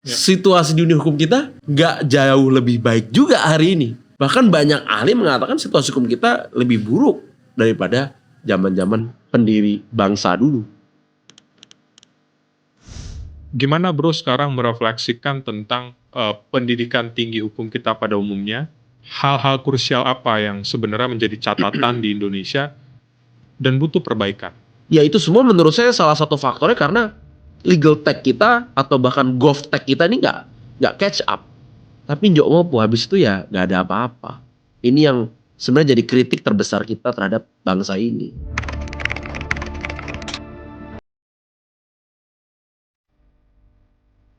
situasi di dunia hukum kita nggak jauh lebih baik juga hari ini. Bahkan banyak ahli mengatakan situasi hukum kita lebih buruk daripada zaman-zaman pendiri bangsa dulu. Gimana bro sekarang merefleksikan tentang pendidikan tinggi hukum kita pada umumnya? Hal-hal krusial apa yang sebenarnya menjadi catatan di Indonesia dan butuh perbaikan? Ya itu semua menurut saya salah satu faktornya karena legal tech kita atau bahkan GovTech kita ini nggak catch up. Tapi njok mopo habis itu ya nggak ada apa-apa. Ini yang sebenarnya jadi kritik terbesar kita terhadap bangsa ini.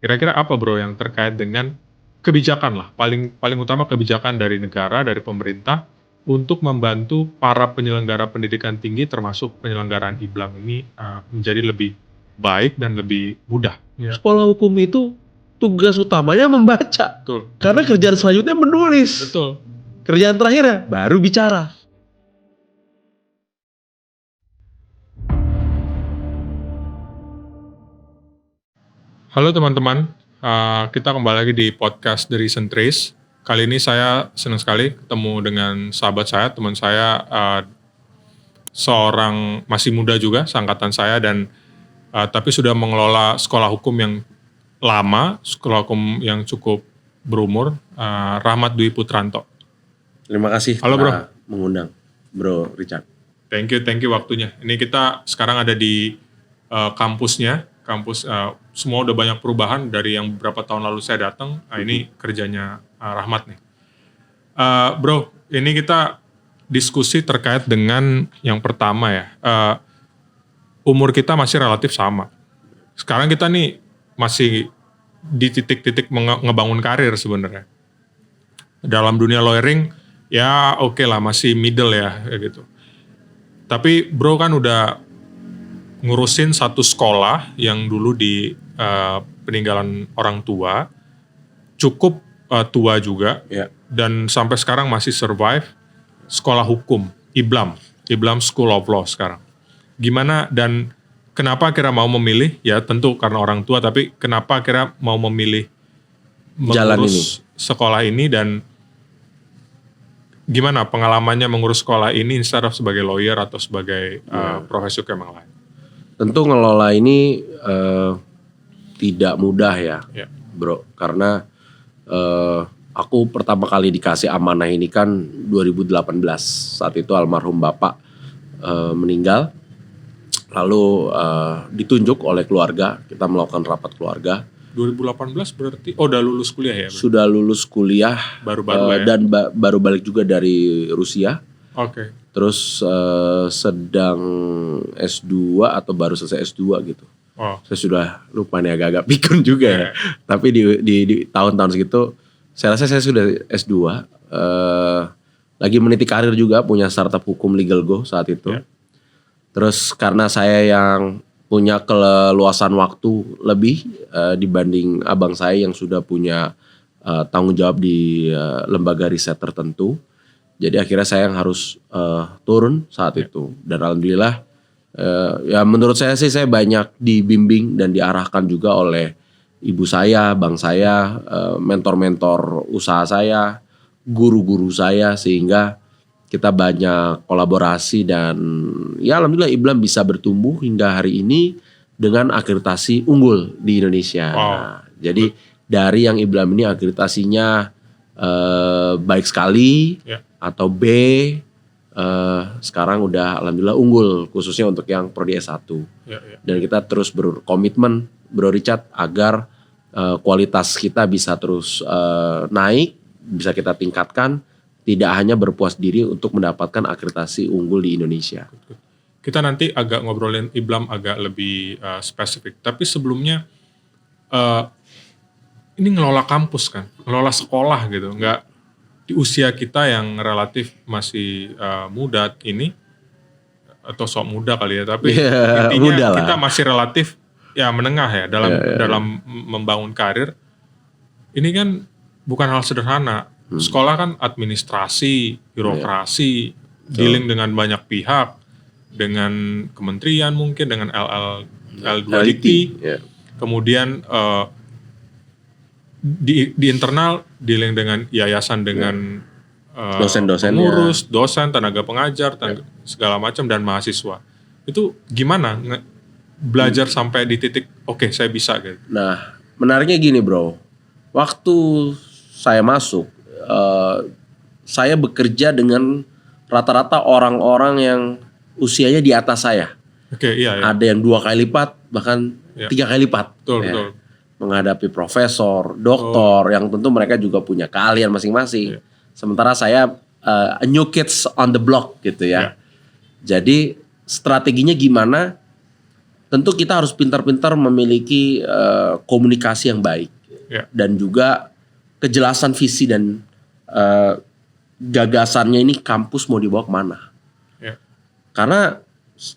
Kira-kira apa bro yang terkait dengan kebijakan lah, paling utama kebijakan dari negara, dari pemerintah untuk membantu para penyelenggara pendidikan tinggi termasuk penyelenggaraan IBLAM ini menjadi lebih baik dan lebih mudah. Ya. Sekolah hukum itu tugas utamanya membaca. Betul. Karena kerjaan selanjutnya menulis. Betul. Kerjaan terakhirnya baru bicara. Halo teman-teman, kita kembali lagi di podcast The Reason Trace. Kali ini saya senang sekali ketemu dengan sahabat saya, teman saya, seorang masih muda juga, seangkatan saya, dan tapi sudah mengelola sekolah hukum yang lama, sekolah hukum yang cukup berumur, Rahmat Dwi Putranto. Terima kasih Halo, bro. Mengundang, Bro Richard. Thank you waktunya. Ini kita sekarang ada di kampusnya, semua udah banyak perubahan dari yang beberapa tahun lalu saya datang. Ini kerjanya Rahmat nih. Bro, ini kita diskusi terkait dengan yang pertama ya. Umur kita masih relatif sama. Sekarang kita nih masih di titik-titik ngebangun karir sebenarnya. Dalam dunia lawyering ya oke lah, masih middle ya gitu. Tapi bro kan udah ngurusin satu sekolah yang dulu di peninggalan orang tua, cukup tua juga, dan sampai sekarang masih survive, sekolah hukum, IBLAM School of Law sekarang. Gimana dan kenapa kira mau memilih, ya tentu karena orang tua, tapi kenapa kira mau memilih mengurus sekolah ini dan gimana pengalamannya mengurus sekolah ini instead of sebagai lawyer atau sebagai profesi hukum yang lain? Tentu ngelola ini tidak mudah ya, bro. Karena aku pertama kali dikasih amanah ini kan 2018. Saat itu almarhum bapak meninggal. Lalu ditunjuk oleh keluarga, kita melakukan rapat keluarga. 2018 berarti, udah lulus kuliah ya? Sudah lulus kuliah. Baru-baru dan baru balik juga dari Rusia. Oke. Terus sedang S2 atau baru selesai S2 gitu. Saya sudah lupa nih, agak-agak pikun juga ya. Tapi di tahun-tahun segitu saya rasa saya sudah S2. Lagi meniti karir juga, punya startup hukum Legal Go saat itu. Terus karena saya yang punya keleluasan waktu lebih dibanding abang saya yang sudah punya tanggung jawab di lembaga riset tertentu. Jadi akhirnya saya yang harus turun saat itu. Dan alhamdulillah ya menurut saya sih saya banyak dibimbing dan diarahkan juga oleh ibu saya, bang saya, mentor-mentor usaha saya, guru-guru saya, sehingga kita banyak kolaborasi dan ya alhamdulillah IBLAM bisa bertumbuh hingga hari ini dengan akreditasi unggul di Indonesia. Nah, jadi dari yang IBLAM ini akreditasinya baik sekali atau B, sekarang udah alhamdulillah unggul khususnya untuk yang prodi S1. Dan kita terus berkomitmen, Bro Richard, agar kualitas kita bisa terus naik, bisa kita tingkatkan, tidak hanya berpuas diri untuk mendapatkan akreditasi unggul di Indonesia. Kita nanti agak ngobrolin IBLAM agak lebih spesifik, tapi sebelumnya ini ngelola kampus kan, ngelola sekolah gitu, nggak di usia kita yang relatif masih muda ini, atau sok muda kali ya, tapi intinya kita masih relatif ya menengah ya dalam membangun karir. Ini kan bukan hal sederhana. Sekolah kan administrasi, birokrasi, dealing dengan banyak pihak, dengan kementerian mungkin, dengan L2DT, kemudian di internal dealing dengan yayasan dengan Dosen-dosennya. pengurus, dosen, tenaga pengajar, segala macam dan mahasiswa. Itu gimana belajar sampai di titik oke, saya bisa gitu. Nah, menariknya gini bro, waktu saya masuk, saya bekerja dengan rata-rata orang-orang yang usianya di atas saya. Oke, iya. Ada yang 2 kali lipat, bahkan 3 kali lipat. Betul. Menghadapi profesor, doktor, yang tentu mereka juga punya keahlian masing-masing. Sementara saya a new kids on the block gitu ya. Jadi strateginya gimana? Tentu kita harus pintar-pintar memiliki komunikasi yang baik. Dan juga kejelasan visi dan gagasannya ini kampus mau dibawa kemana. Karena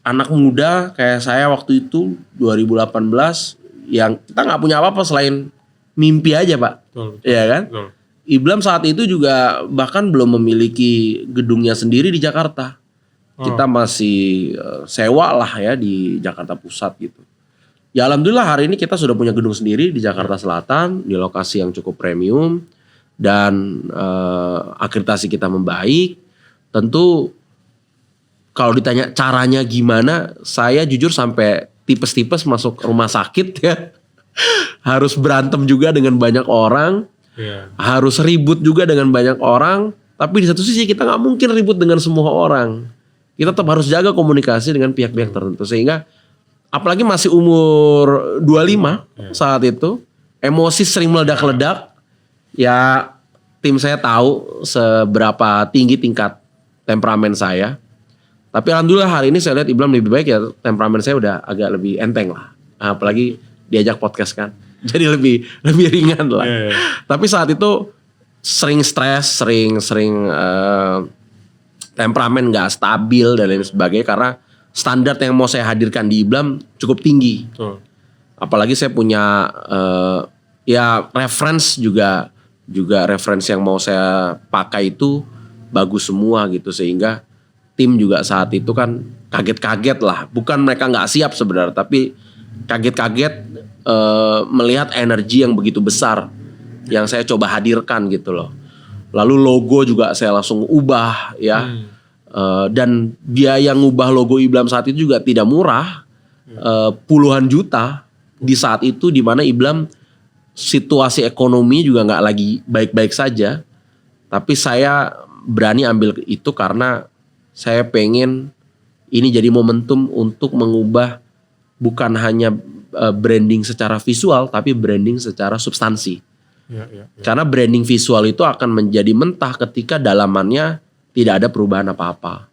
anak muda kayak saya waktu itu 2018 yang kita nggak punya apa-apa selain mimpi aja Pak. Betul. Iya kan? Betul. IBLAM saat itu juga bahkan belum memiliki gedungnya sendiri di Jakarta. Kita masih sewa lah ya di Jakarta Pusat gitu. Ya alhamdulillah hari ini kita sudah punya gedung sendiri di Jakarta Selatan, di lokasi yang cukup premium. Dan akreditasi kita membaik. Tentu kalau ditanya caranya gimana, saya jujur sampai tipes-tipes masuk rumah sakit ya. Harus berantem juga dengan banyak orang. Harus ribut juga dengan banyak orang. Tapi di satu sisi kita gak mungkin ribut dengan semua orang. Kita tetap harus jaga komunikasi dengan pihak-pihak tertentu. Sehingga apalagi masih umur 25 saat itu. Emosi sering meledak-ledak. Ya tim saya tahu seberapa tinggi tingkat temperamen saya. Tapi alhamdulillah hari ini saya lihat IBLAM lebih baik ya. Temperamen saya udah agak lebih enteng lah. Apalagi diajak podcast kan. Jadi lebih ringan lah. Tapi saat itu sering stres, sering temperamen gak stabil dan lain sebagainya. Karena standar yang mau saya hadirkan di IBLAM cukup tinggi. Betul. Apalagi saya punya ya reference juga referensi yang mau saya pakai itu bagus semua gitu. Sehingga tim juga saat itu kan kaget-kaget lah. Bukan mereka gak siap sebenarnya, tapi kaget-kaget melihat energi yang begitu besar yang saya coba hadirkan gitu loh. Lalu logo juga saya langsung ubah ya. Dan biaya ngubah logo IBLAM saat itu juga tidak murah. Puluhan juta di saat itu, di mana IBLAM situasi ekonomi juga nggak lagi baik-baik saja. Tapi saya berani ambil itu karena saya pengen ini jadi momentum untuk mengubah bukan hanya branding secara visual, tapi branding secara substansi. Karena branding visual itu akan menjadi mentah ketika dalamannya tidak ada perubahan apa-apa.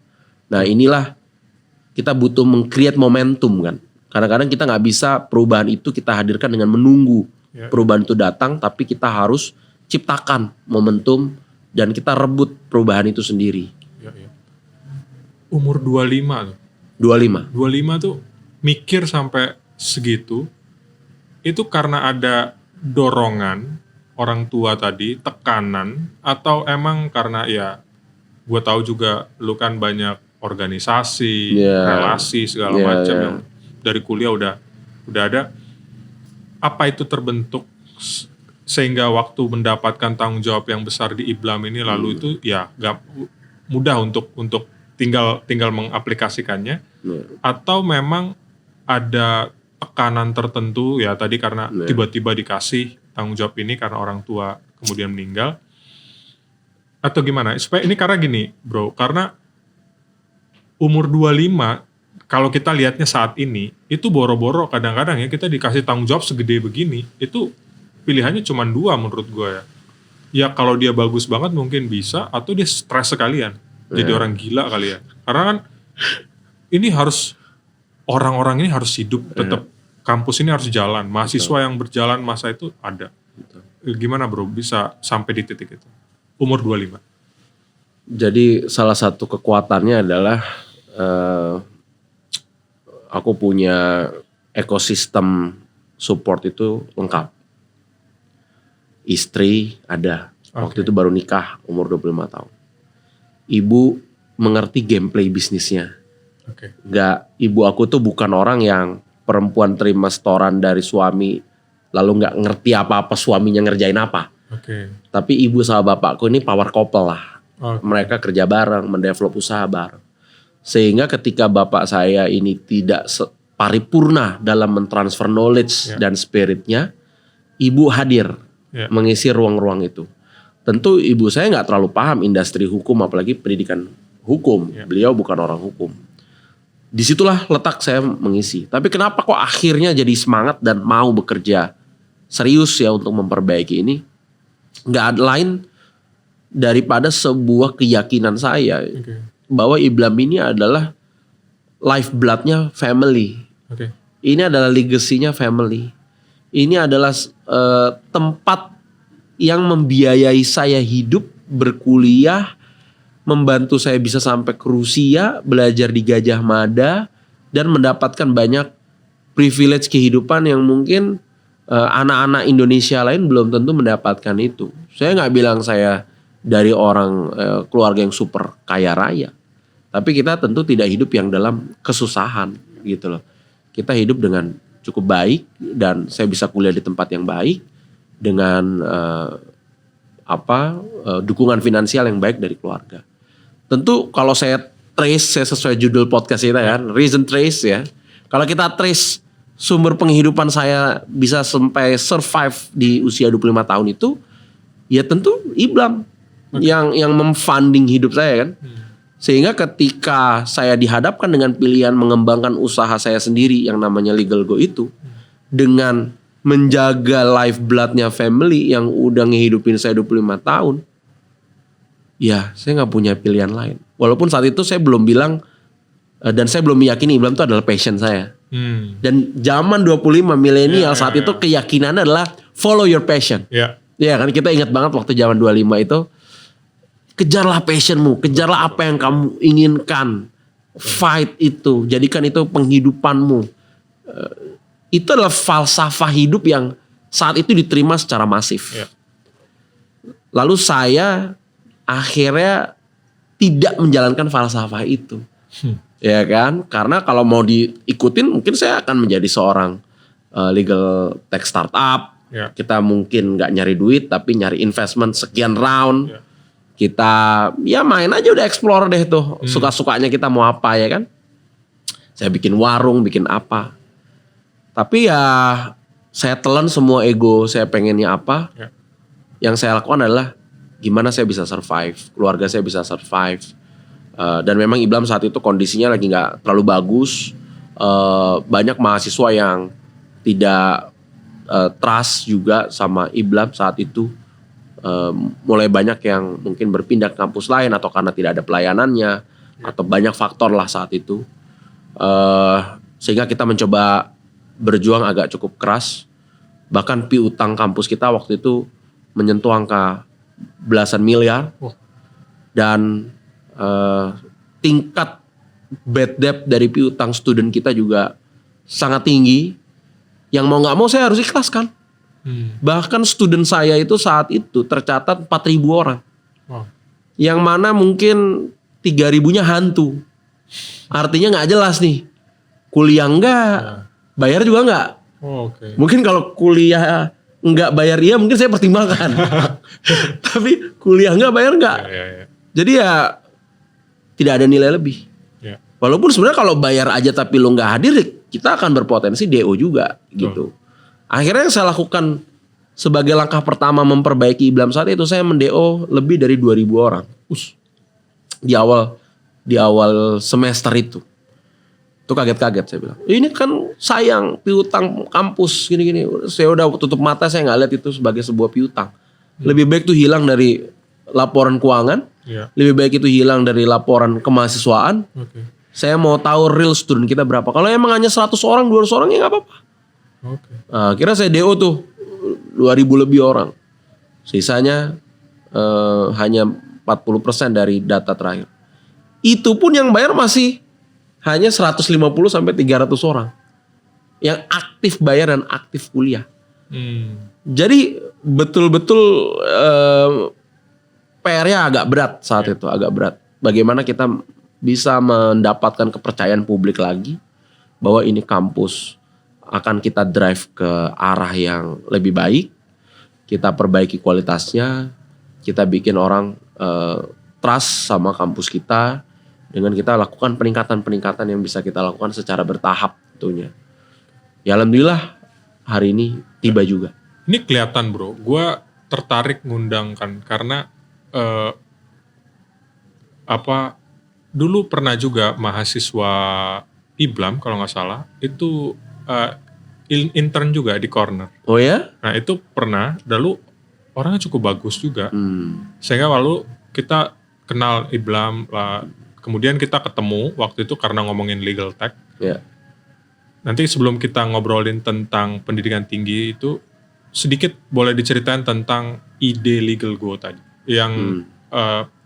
Nah inilah kita butuh meng-create momentum kan. Kadang-kadang kita nggak bisa perubahan itu kita hadirkan dengan menunggu perubahan itu datang, tapi kita harus ciptakan momentum dan kita rebut perubahan itu sendiri. Umur 25 tuh. 25 tuh mikir sampai segitu, itu karena ada dorongan orang tua tadi, tekanan, atau emang karena ya gue tahu juga lu kan banyak organisasi, relasi segala macam yang dari kuliah udah ada. Apa itu terbentuk sehingga waktu mendapatkan tanggung jawab yang besar di IBLAM ini lalu itu ya gak mudah untuk tinggal mengaplikasikannya, atau memang ada tekanan tertentu ya tadi karena tiba-tiba dikasih tanggung jawab ini karena orang tua kemudian meninggal, atau gimana? Supaya ini karena gini bro, karena umur 25 kalau kita lihatnya saat ini itu boro-boro kadang-kadang ya kita dikasih tanggung jawab segede begini, itu pilihannya cuma 2 menurut gue ya. Ya kalau dia bagus banget mungkin bisa, atau dia stres sekalian jadi orang gila kali ya. Karena kan ini harus orang-orang ini harus hidup tetap. Kampus ini harus jalan, mahasiswa yang berjalan masa itu ada. Gimana bro bisa sampai di titik itu? Umur 25. Jadi salah satu kekuatannya adalah aku punya ekosistem support itu lengkap. Istri ada, waktu itu baru nikah umur 25 tahun. Ibu mengerti gameplay bisnisnya. Ibu aku tuh bukan orang yang perempuan terima setoran dari suami lalu nggak ngerti apa-apa suaminya ngerjain apa. Tapi ibu sama bapakku ini power couple lah. Mereka kerja bareng, mendevelop usaha bareng. Sehingga ketika bapak saya ini tidak paripurna dalam mentransfer knowledge dan spiritnya, ibu hadir mengisi ruang-ruang itu. Tentu ibu saya nggak terlalu paham industri hukum, apalagi pendidikan hukum. Beliau bukan orang hukum. Disitulah letak saya mengisi. Tapi kenapa kok akhirnya jadi semangat dan mau bekerja serius ya untuk memperbaiki ini? Nggak ada lain daripada sebuah keyakinan saya bahwa Iblam ini adalah lifeblood-nya family. Ini adalah legacy-nya family. Ini adalah tempat yang membiayai saya hidup, berkuliah, membantu saya bisa sampai ke Rusia, belajar di Gajah Mada, dan mendapatkan banyak privilege kehidupan yang mungkin anak-anak Indonesia lain belum tentu mendapatkan itu. Saya nggak bilang saya dari orang keluarga yang super kaya raya, tapi kita tentu tidak hidup yang dalam kesusahan gitu loh. Kita hidup dengan cukup baik dan saya bisa kuliah di tempat yang baik dengan dukungan finansial yang baik dari keluarga. Tentu kalau saya trace, saya sesuai judul podcast kita kan, reason trace ya. Kalau kita trace sumber penghidupan saya bisa sampai survive di usia 25 tahun itu, ya tentu Iblam yang memfunding hidup saya kan. Sehingga ketika saya dihadapkan dengan pilihan mengembangkan usaha saya sendiri yang namanya Legal Go itu, dengan menjaga lifeblood-nya family yang udah ngehidupin saya 25 tahun, ya saya gak punya pilihan lain. Walaupun saat itu saya belum bilang, dan saya belum meyakini Iblam itu adalah passion saya. Dan zaman 25 milenial saat itu keyakinannya adalah follow your passion. Ya kan, kita ingat banget waktu zaman 25 itu, kejarlah passionmu, kejarlah apa yang kamu inginkan, fight itu, jadikan itu penghidupanmu. Itu adalah falsafah hidup yang saat itu diterima secara masif. Lalu saya akhirnya tidak menjalankan falsafah itu, ya kan? Karena kalau mau diikutin, mungkin saya akan menjadi seorang legal tech startup. Kita mungkin nggak nyari duit, tapi nyari investment sekian round. Kita ya main aja udah explore deh tuh. Suka-sukanya kita mau apa ya kan. Saya bikin warung, bikin apa. Tapi ya saya telan semua ego saya pengennya apa. Yang saya lakukan adalah gimana saya bisa survive. Keluarga saya bisa survive. Dan memang Iblam saat itu kondisinya lagi gak terlalu bagus. Banyak mahasiswa yang tidak trust juga sama Iblam saat itu. Mulai banyak yang mungkin berpindah ke kampus lain atau karena tidak ada pelayanannya atau banyak faktor lah saat itu, sehingga kita mencoba berjuang agak cukup keras. Bahkan piutang kampus kita waktu itu menyentuh angka belasan miliar dan tingkat bad debt dari piutang student kita juga sangat tinggi. Yang mau nggak mau saya harus ikhlaskan. Bahkan student saya itu saat itu tercatat 4.000 orang. Yang mana mungkin 3.000-nya hantu. Artinya nggak jelas nih. Kuliah enggak, bayar juga enggak. Mungkin kalau kuliah enggak bayar iya mungkin saya pertimbangkan. Tapi kuliah enggak bayar enggak. Jadi ya tidak ada nilai lebih. Walaupun sebenarnya kalau bayar aja tapi lo nggak hadir, kita akan berpotensi DO juga gitu. Akhirnya yang saya lakukan sebagai langkah pertama memperbaiki Iblam saat itu, saya mendeo lebih dari 2.000 orang. Di awal semester itu. Itu kaget-kaget saya bilang. Ini kan sayang piutang kampus gini-gini. Saya udah tutup mata, saya nggak lihat itu sebagai sebuah piutang. Lebih baik itu hilang dari laporan keuangan. Lebih baik itu hilang dari laporan kemahasiswaan. Saya mau tahu real student kita berapa. Kalau emang hanya 100 orang, 200 orang ya nggak apa-apa. Nah, kira saya DO tuh 2.000 lebih orang. Sisanya hanya 40% dari data terakhir. Itu pun yang bayar masih hanya 150 sampai 300 orang. Yang aktif bayar dan aktif kuliah. Jadi betul-betul PR-nya agak berat saat itu, agak berat. Bagaimana kita bisa mendapatkan kepercayaan publik lagi bahwa ini kampus akan kita drive ke arah yang lebih baik. Kita perbaiki kualitasnya, kita bikin orang trust sama kampus kita dengan kita lakukan peningkatan-peningkatan yang bisa kita lakukan secara bertahap tentunya. Ya alhamdulillah hari ini tiba juga. Ini kelihatan bro, gue tertarik ngundang kan karena dulu pernah juga mahasiswa IBLAM kalau nggak salah itu intern juga di Corner. Oh ya? Nah itu pernah, lalu orangnya cukup bagus juga. Sehingga lalu kita kenal IBLAM lah. Kemudian kita ketemu waktu itu karena ngomongin legal tech. Ya. Nanti sebelum kita ngobrolin tentang pendidikan tinggi itu sedikit boleh diceritain tentang ide Legal Go tadi. Yang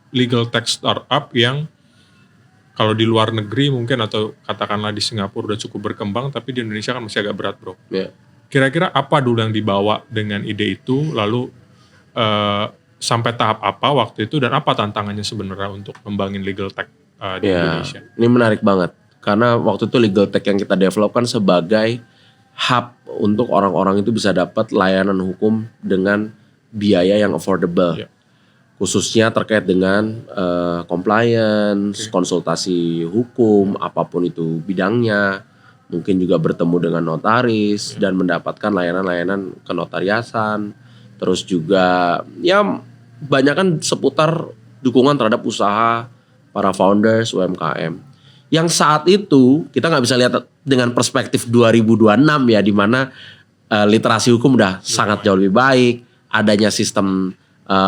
legal tech startup yang kalau di luar negeri mungkin atau katakanlah di Singapura udah cukup berkembang, tapi di Indonesia kan masih agak berat bro. Ya. Kira-kira apa dulu yang dibawa dengan ide itu, lalu sampai tahap apa waktu itu, dan apa tantangannya sebenarnya untuk membangun legal tech di Indonesia? Ini menarik banget, karena waktu itu legal tech yang kita develop kan sebagai hub untuk orang-orang itu bisa dapat layanan hukum dengan biaya yang affordable. Ya. Khususnya terkait dengan compliance, konsultasi hukum, apapun itu bidangnya, mungkin juga bertemu dengan notaris dan mendapatkan layanan-layanan kenotariasan, terus juga ya banyak kan seputar dukungan terhadap usaha para founders UMKM. Yang saat itu kita nggak bisa lihat dengan perspektif 2026 ya, di mana literasi hukum udah sangat jauh lebih baik, adanya sistem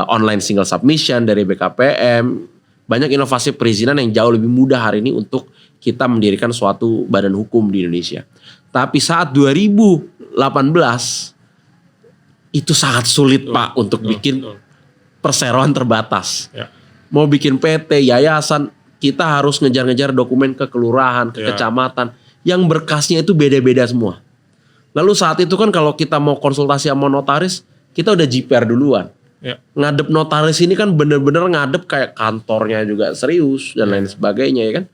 online single submission dari BKPM, banyak inovasi perizinan yang jauh lebih mudah hari ini untuk kita mendirikan suatu badan hukum di Indonesia. Tapi saat 2018 itu sangat sulit Pak untuk bikin perseroan terbatas. Ya. Mau bikin PT, yayasan, kita harus ngejar-ngejar dokumen ke kelurahan, ke kecamatan, yang berkasnya itu beda-beda semua. Lalu saat itu kan kalau kita mau konsultasi sama notaris, kita udah JPR duluan. Ya. Ngadep notaris ini kan bener-bener ngadep kayak kantornya juga serius dan lain sebagainya ya kan.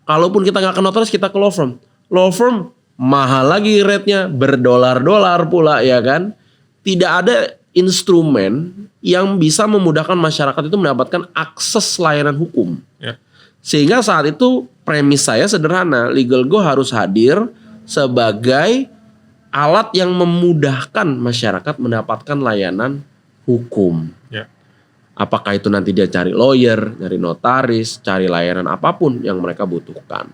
Kalaupun kita nggak ke notaris, kita ke law firm. Law firm mahal lagi rate-nya, berdolar-dolar pula ya kan. Tidak ada instrumen yang bisa memudahkan masyarakat itu mendapatkan akses layanan hukum. Ya. Sehingga saat itu premis saya sederhana, Legal Go harus hadir sebagai alat yang memudahkan masyarakat mendapatkan layanan hukum. Ya. Apakah itu nanti dia cari lawyer, cari notaris, cari layanan apapun yang mereka butuhkan.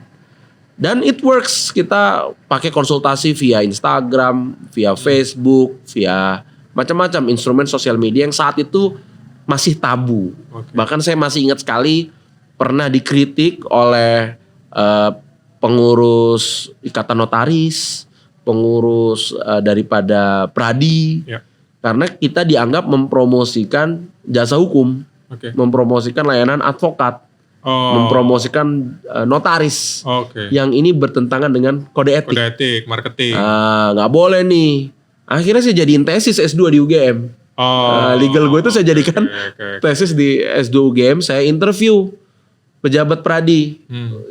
Dan it works, kita pakai konsultasi via Instagram, via Facebook, via macam-macam instrumen sosial media yang saat itu masih tabu. Okay. Bahkan saya masih ingat sekali pernah dikritik oleh pengurus Ikatan Notaris, pengurus daripada Pradi. Ya. Karena kita dianggap mempromosikan jasa hukum, mempromosikan layanan advokat, mempromosikan notaris, yang ini bertentangan dengan kode etik. Kode etik, marketing. Nggak boleh nih. Akhirnya saya jadiin tesis S2 di UGM. Legal Go itu saya jadikan tesis di S2 UGM. Saya interview pejabat Pradi,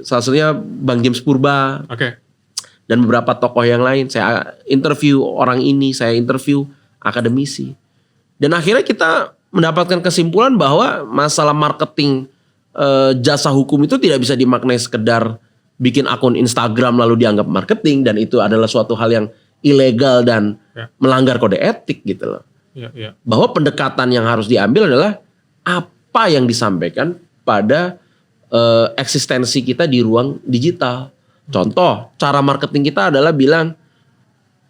salah satunya Bang James Purba, dan beberapa tokoh yang lain. Saya interview orang ini, saya interview akademisi. Dan akhirnya kita mendapatkan kesimpulan bahwa masalah marketing jasa hukum itu tidak bisa dimaknai sekedar bikin akun Instagram lalu dianggap marketing, dan itu adalah suatu hal yang ilegal dan melanggar kode etik gitu loh. Bahwa pendekatan yang harus diambil adalah apa yang disampaikan pada eksistensi kita di ruang digital. Contoh, cara marketing kita adalah bilang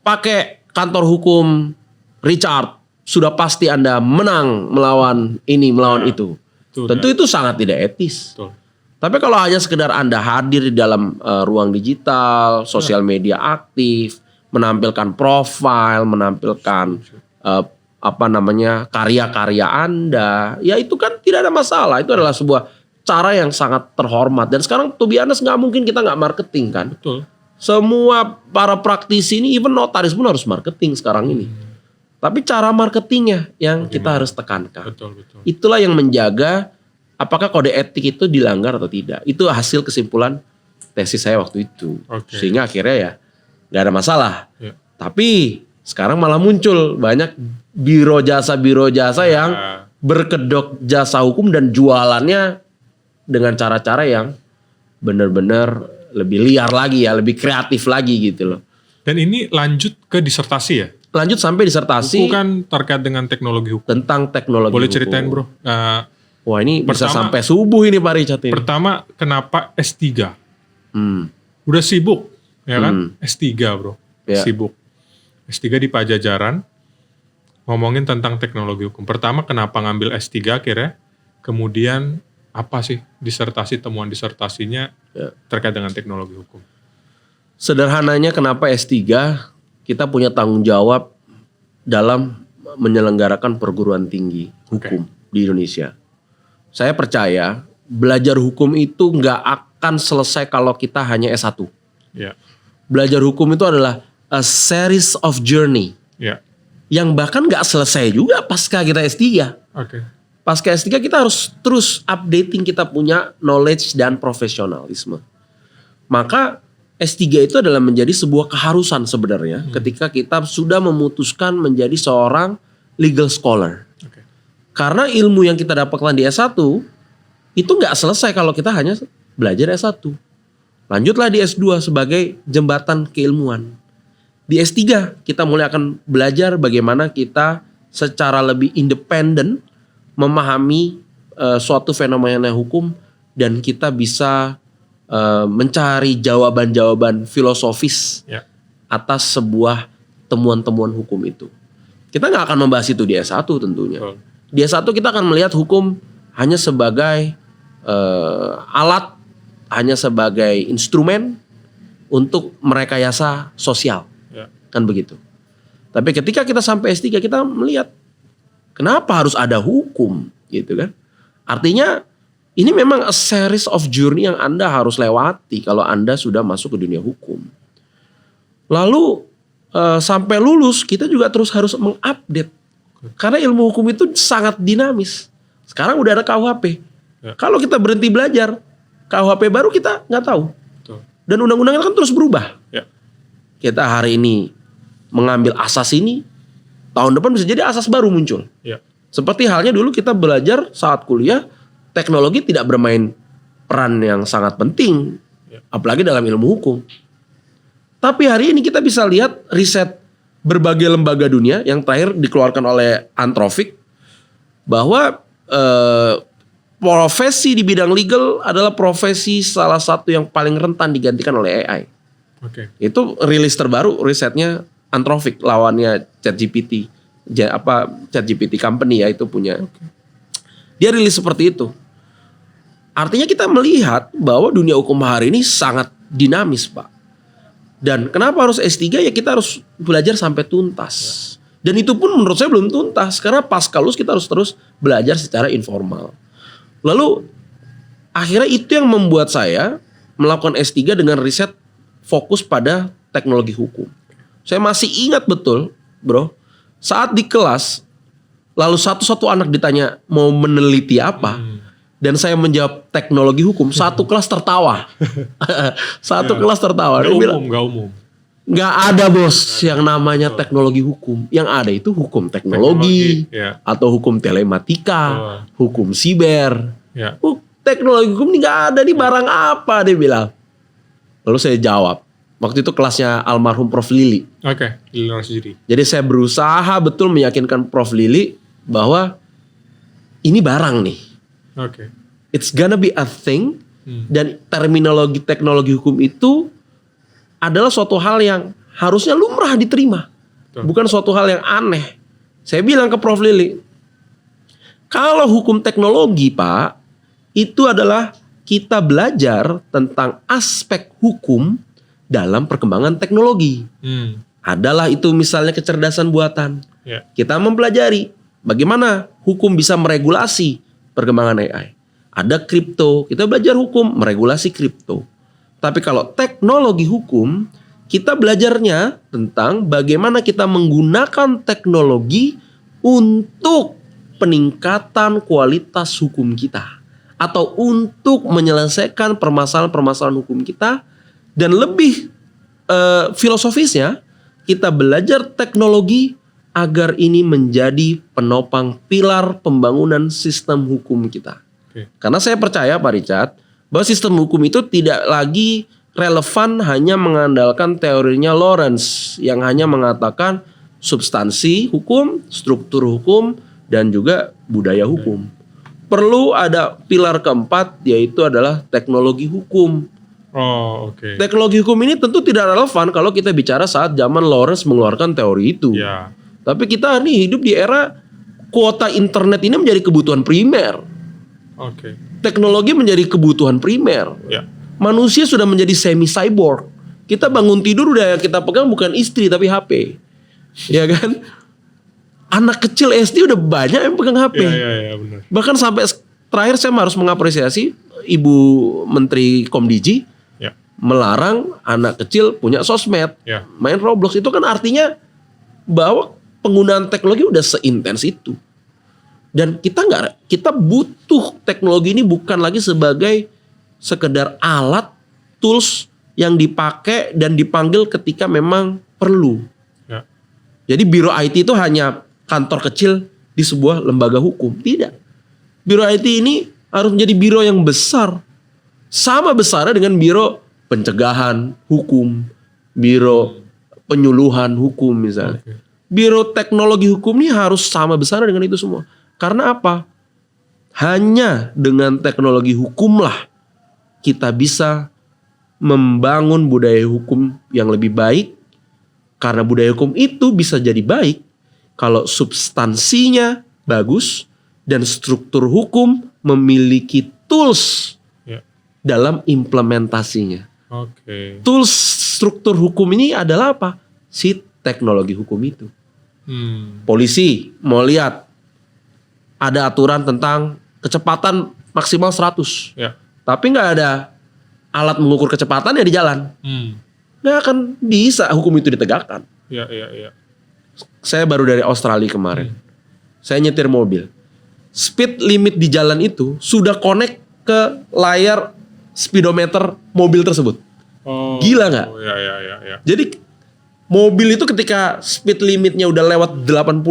pakai kantor hukum Richard, sudah pasti Anda menang melawan ini, melawan itu. Tentu itu sangat tidak etis. Tapi kalau hanya sekedar Anda hadir di dalam ruang digital, sosial media aktif, menampilkan profil, menampilkan karya-karya Anda, ya itu kan tidak ada masalah. Itu adalah sebuah cara yang sangat terhormat. Dan sekarang to be honest, nggak mungkin kita nggak marketing kan. Betul. Semua para praktisi ini, even notaris pun harus marketing sekarang ini. Tapi cara marketingnya yang kita harus tekankan. Betul. Itulah yang menjaga apakah kode etik itu dilanggar atau tidak. Itu hasil kesimpulan tesis saya waktu itu. Sehingga akhirnya ya nggak ada masalah. Ya. Tapi sekarang malah muncul banyak biro jasa yang berkedok jasa hukum dan jualannya dengan cara-cara yang benar-benar lebih liar lagi ya, lebih kreatif lagi gitu loh. Dan ini lanjut ke disertasi ya? Lanjut sampai disertasi. Buku kan terkait dengan teknologi hukum. Tentang teknologi Boleh hukum. ceritain bro? Wah ini bisa sampai subuh ini Pak Richard ini. Pertama kenapa S3? Hmm. Udah sibuk ya kan? S3 bro, Ya. sibuk. S3 di Pajajaran ngomongin tentang teknologi hukum. Pertama kenapa ngambil S3 akhirnya? Kemudian apa sih disertasi, temuan disertasinya terkait dengan teknologi hukum? Sederhananya kenapa S3? Kita punya tanggung jawab dalam menyelenggarakan perguruan tinggi hukum di Indonesia. Saya percaya belajar hukum itu nggak akan selesai kalau kita hanya S1. Ya. Belajar hukum itu adalah a series of journey. Ya. Yang bahkan nggak selesai juga pasca kita S3. Oke. Pasca S3 kita harus terus updating kita punya knowledge dan profesionalisme. Maka S3 itu adalah menjadi sebuah keharusan sebenarnya ketika kita sudah memutuskan menjadi seorang legal scholar. Oke. Karena ilmu yang kita dapatkan di S1 itu nggak selesai kalau kita hanya belajar S1. Lanjutlah di S2 sebagai jembatan keilmuan. Di S3 kita mulai akan belajar bagaimana kita secara lebih independen memahami suatu fenomena hukum dan kita bisa mencari jawaban-jawaban filosofis atas sebuah temuan-temuan hukum itu. Kita nggak akan membahas itu di S1 tentunya. Di S1 kita akan melihat hukum hanya sebagai alat, hanya sebagai instrumen untuk merekayasa sosial. Kan begitu. Tapi ketika kita sampai S3 kita melihat kenapa harus ada hukum gitu kan. Artinya ini memang a series of journey yang Anda harus lewati kalau Anda sudah masuk ke dunia hukum. Lalu sampai lulus kita juga terus harus mengupdate. Karena ilmu hukum itu sangat dinamis. Sekarang udah ada KUHP. Kalau kita berhenti belajar, KUHP baru kita nggak tahu. Dan undang-undangnya kan terus berubah. Kita hari ini mengambil asas ini, tahun depan bisa jadi asas baru muncul. Seperti halnya dulu kita belajar saat kuliah, teknologi tidak bermain peran yang sangat penting, apalagi dalam ilmu hukum. Tapi hari ini kita bisa lihat riset berbagai lembaga dunia yang terakhir dikeluarkan oleh Anthropic bahwa profesi di bidang legal adalah profesi salah satu yang paling rentan digantikan oleh AI. Itu rilis terbaru risetnya Anthropic lawannya ChatGPT. ChatGPT company ya itu punya. Dia rilis seperti itu. Artinya kita melihat bahwa dunia hukum hari ini sangat dinamis, Pak. Dan kenapa harus S3? Ya kita harus belajar sampai tuntas. Dan itu pun menurut saya belum tuntas. Karena pasca lulus kita harus terus belajar secara informal. Lalu akhirnya itu yang membuat saya melakukan S3 dengan riset fokus pada teknologi hukum. Saya masih ingat betul, bro. Saat di kelas, lalu satu anak ditanya mau meneliti apa. Dan saya menjawab teknologi hukum, satu kelas tertawa. Kelas tertawa. Gak umum. Gak ada bos yang namanya teknologi hukum. Yang ada itu hukum teknologi atau hukum telematika, hukum siber. Teknologi hukum ini gak ada, di barang apa dia bilang. Lalu saya jawab. Waktu itu kelasnya almarhum Prof. Lili. Lili Rasjidi. Jadi saya berusaha betul meyakinkan Prof. Lili bahwa ini barang nih. It's gonna be a thing. Dan terminologi teknologi hukum itu adalah suatu hal yang harusnya lumrah diterima. Bukan suatu hal yang aneh. Saya bilang ke Prof. Lili, kalau hukum teknologi Pak, itu adalah kita belajar tentang aspek hukum dalam perkembangan teknologi. Adalah itu misalnya kecerdasan buatan. Kita mempelajari bagaimana hukum bisa meregulasi perkembangan AI. Ada kripto, kita belajar hukum meregulasi kripto. Tapi kalau teknologi hukum, kita belajarnya tentang bagaimana kita menggunakan teknologi untuk peningkatan kualitas hukum kita. Atau untuk menyelesaikan permasalahan-permasalahan hukum kita. Dan lebih filosofisnya kita belajar teknologi agar ini menjadi penopang pilar pembangunan sistem hukum kita. Karena saya percaya Pak Richard bahwa sistem hukum itu tidak lagi relevan hanya mengandalkan teorinya Lawrence yang hanya mengatakan substansi hukum, struktur hukum, dan juga budaya hukum. Perlu ada pilar keempat yaitu adalah teknologi hukum. Oh, oke. Teknologi hukum ini tentu tidak relevan kalau kita bicara saat zaman Lawrence mengeluarkan teori itu. Ya. Tapi kita nih hidup di era kuota internet ini menjadi kebutuhan primer. Oke. Teknologi menjadi kebutuhan primer. Ya. Manusia sudah menjadi semi cyborg. Kita bangun tidur udah kita pegang bukan istri tapi HP. Ya kan? Anak kecil SD udah banyak yang pegang HP. Ya, benar. Bahkan sampai terakhir saya harus mengapresiasi Ibu Menteri Komdiji melarang anak kecil punya sosmed, main Roblox. Itu kan artinya bahwa penggunaan teknologi udah seintens itu. Dan kita butuh teknologi ini bukan lagi sebagai sekedar alat, tools yang dipakai dan dipanggil ketika memang perlu. Ya. Jadi biro IT itu hanya kantor kecil di sebuah lembaga hukum. Tidak. Biro IT ini harus menjadi biro yang besar. Sama besarnya dengan biro pencegahan hukum, biro penyuluhan hukum misalnya. Okay. Biro teknologi hukum ini harus sama besar dengan itu semua. Karena apa? Hanya dengan teknologi hukumlah kita bisa membangun budaya hukum yang lebih baik. Karena budaya hukum itu bisa jadi baik kalau substansinya bagus dan struktur hukum memiliki tools dalam implementasinya. Okay. Tools struktur hukum ini adalah apa? Si teknologi hukum itu. Polisi mau lihat ada aturan tentang kecepatan maksimal 100. Tapi nggak ada alat mengukur kecepatan ya di jalan. Nggak akan bisa hukum itu ditegakkan. Saya baru dari Australia kemarin. Saya nyetir mobil. Speed limit di jalan itu sudah connect ke layar speedometer mobil tersebut. Gila nggak? Jadi mobil itu ketika speed limitnya udah lewat 80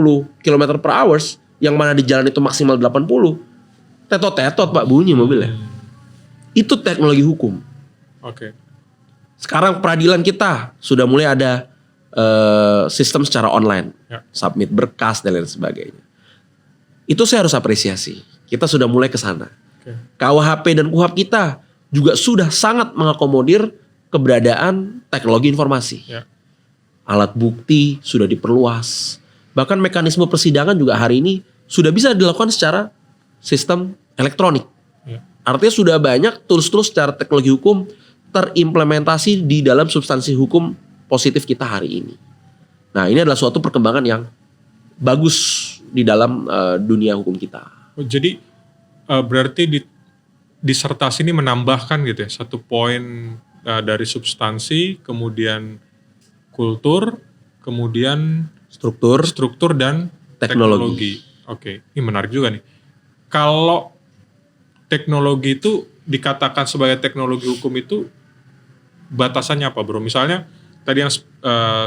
km per hours, yang mana di jalan itu maksimal 80, tetot-tetot Pak bunyi mobilnya. Itu teknologi hukum. Sekarang peradilan kita sudah mulai ada sistem secara online, submit berkas dan lain sebagainya. Itu saya harus apresiasi. Kita sudah mulai ke sana. KUHP dan KUHAP kita juga sudah sangat mengakomodir keberadaan teknologi informasi. Alat bukti sudah diperluas. Bahkan mekanisme persidangan juga hari ini sudah bisa dilakukan secara sistem elektronik. Artinya sudah banyak tools-tools secara teknologi hukum terimplementasi di dalam substansi hukum positif kita hari ini. Nah, ini adalah suatu perkembangan yang bagus di dalam dunia hukum kita. Jadi berarti disertasi ini menambahkan gitu ya, satu poin dari substansi, kemudian kultur, kemudian struktur dan teknologi. Oke, ini menarik juga nih. Kalau teknologi itu dikatakan sebagai teknologi hukum itu batasannya apa, Bro? Misalnya tadi yang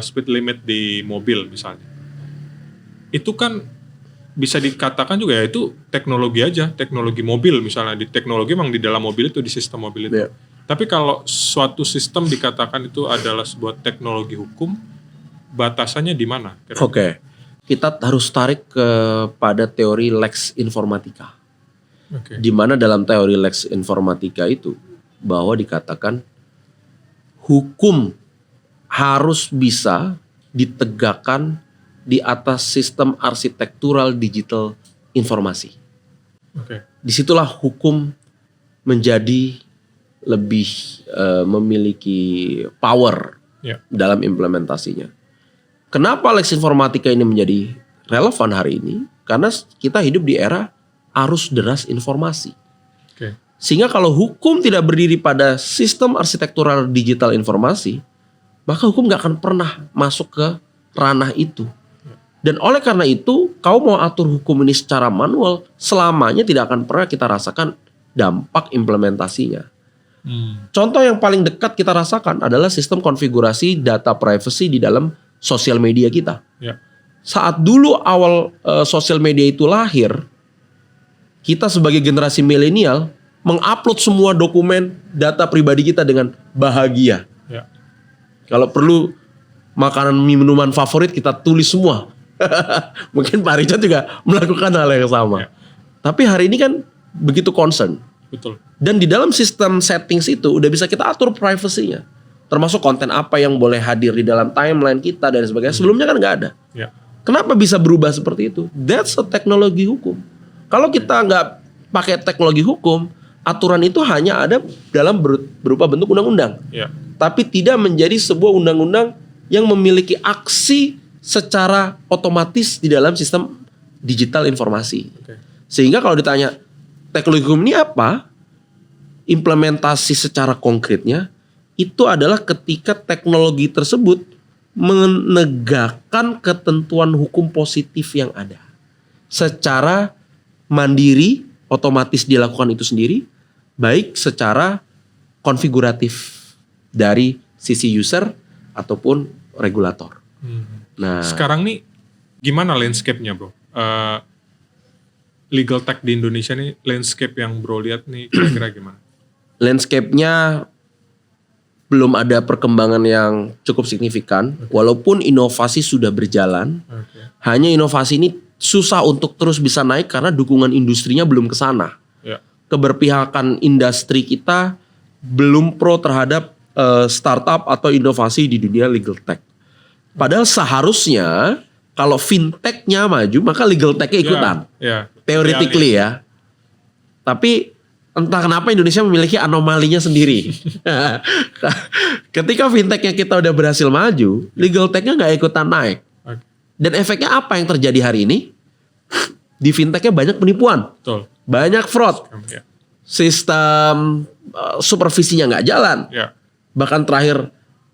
speed limit di mobil misalnya. Itu kan bisa dikatakan juga ya itu teknologi aja, teknologi mobil misalnya. Di teknologi memang di dalam mobil itu, di sistem mobil itu. Tapi kalau suatu sistem dikatakan itu adalah sebuah teknologi hukum, batasannya di mana? Oke. Kita harus tarik kepada teori Lex Informatica. Di mana dalam teori Lex Informatica itu bahwa dikatakan hukum harus bisa ditegakkan di atas sistem arsitektural digital informasi. Disitulah hukum menjadi lebih memiliki power dalam implementasinya. Kenapa Lex Informatica ini menjadi relevan hari ini? Karena kita hidup di era arus deras informasi. Sehingga kalau hukum tidak berdiri pada sistem arsitektural digital informasi, maka hukum gak akan pernah masuk ke ranah itu. Dan oleh karena itu, kau mau atur hukum ini secara manual, selamanya tidak akan pernah kita rasakan dampak implementasinya. Contoh yang paling dekat kita rasakan adalah sistem konfigurasi data privacy di dalam sosial media kita. Ya. Saat dulu awal sosial media itu lahir, kita sebagai generasi milenial mengupload semua dokumen data pribadi kita dengan bahagia. Ya. Kalau perlu makanan minuman favorit kita tulis semua. Mungkin Pak Richard juga melakukan hal yang sama. Ya. Tapi hari ini kan begitu concern. Betul. Dan di dalam sistem settings itu udah bisa kita atur privasinya. Termasuk konten apa yang boleh hadir di dalam timeline kita dan sebagainya. Sebelumnya kan nggak ada. Ya. Kenapa bisa berubah seperti itu? That's a teknologi hukum. Kalau kita nggak pakai teknologi hukum, aturan itu hanya ada dalam berupa bentuk undang-undang. Ya. Tapi tidak menjadi sebuah undang-undang yang memiliki aksi secara otomatis di dalam sistem digital informasi. Oke. Sehingga kalau ditanya teknologi hukum ini apa? Implementasi secara konkretnya itu adalah ketika teknologi tersebut menegakkan ketentuan hukum positif yang ada. Secara mandiri, otomatis dilakukan itu sendiri, baik secara konfiguratif dari sisi user ataupun regulator. Nah, Sekarang nih gimana landscape-nya, Bro? Legal tech di Indonesia nih, landscape yang Bro lihat nih kira-kira gimana? landscape-nya belum ada perkembangan yang cukup signifikan, walaupun inovasi sudah berjalan. Hanya inovasi ini susah untuk terus bisa naik karena dukungan industrinya belum ke sana. Ya. Keberpihakan industri kita belum pro terhadap startup atau inovasi di dunia legal tech. Padahal seharusnya kalau fintech-nya maju, maka legal tech-nya ikutan. Ya. Theoretically ya. Tapi entah kenapa Indonesia memiliki anomalinya sendiri. Ketika fintech-nya kita udah berhasil maju, legal tech-nya nggak ikutan naik. Oke. Dan efeknya apa yang terjadi hari ini? Di fintech-nya banyak penipuan, Betul. banyak fraud, Ya. sistem supervisinya nggak jalan. Ya. Bahkan terakhir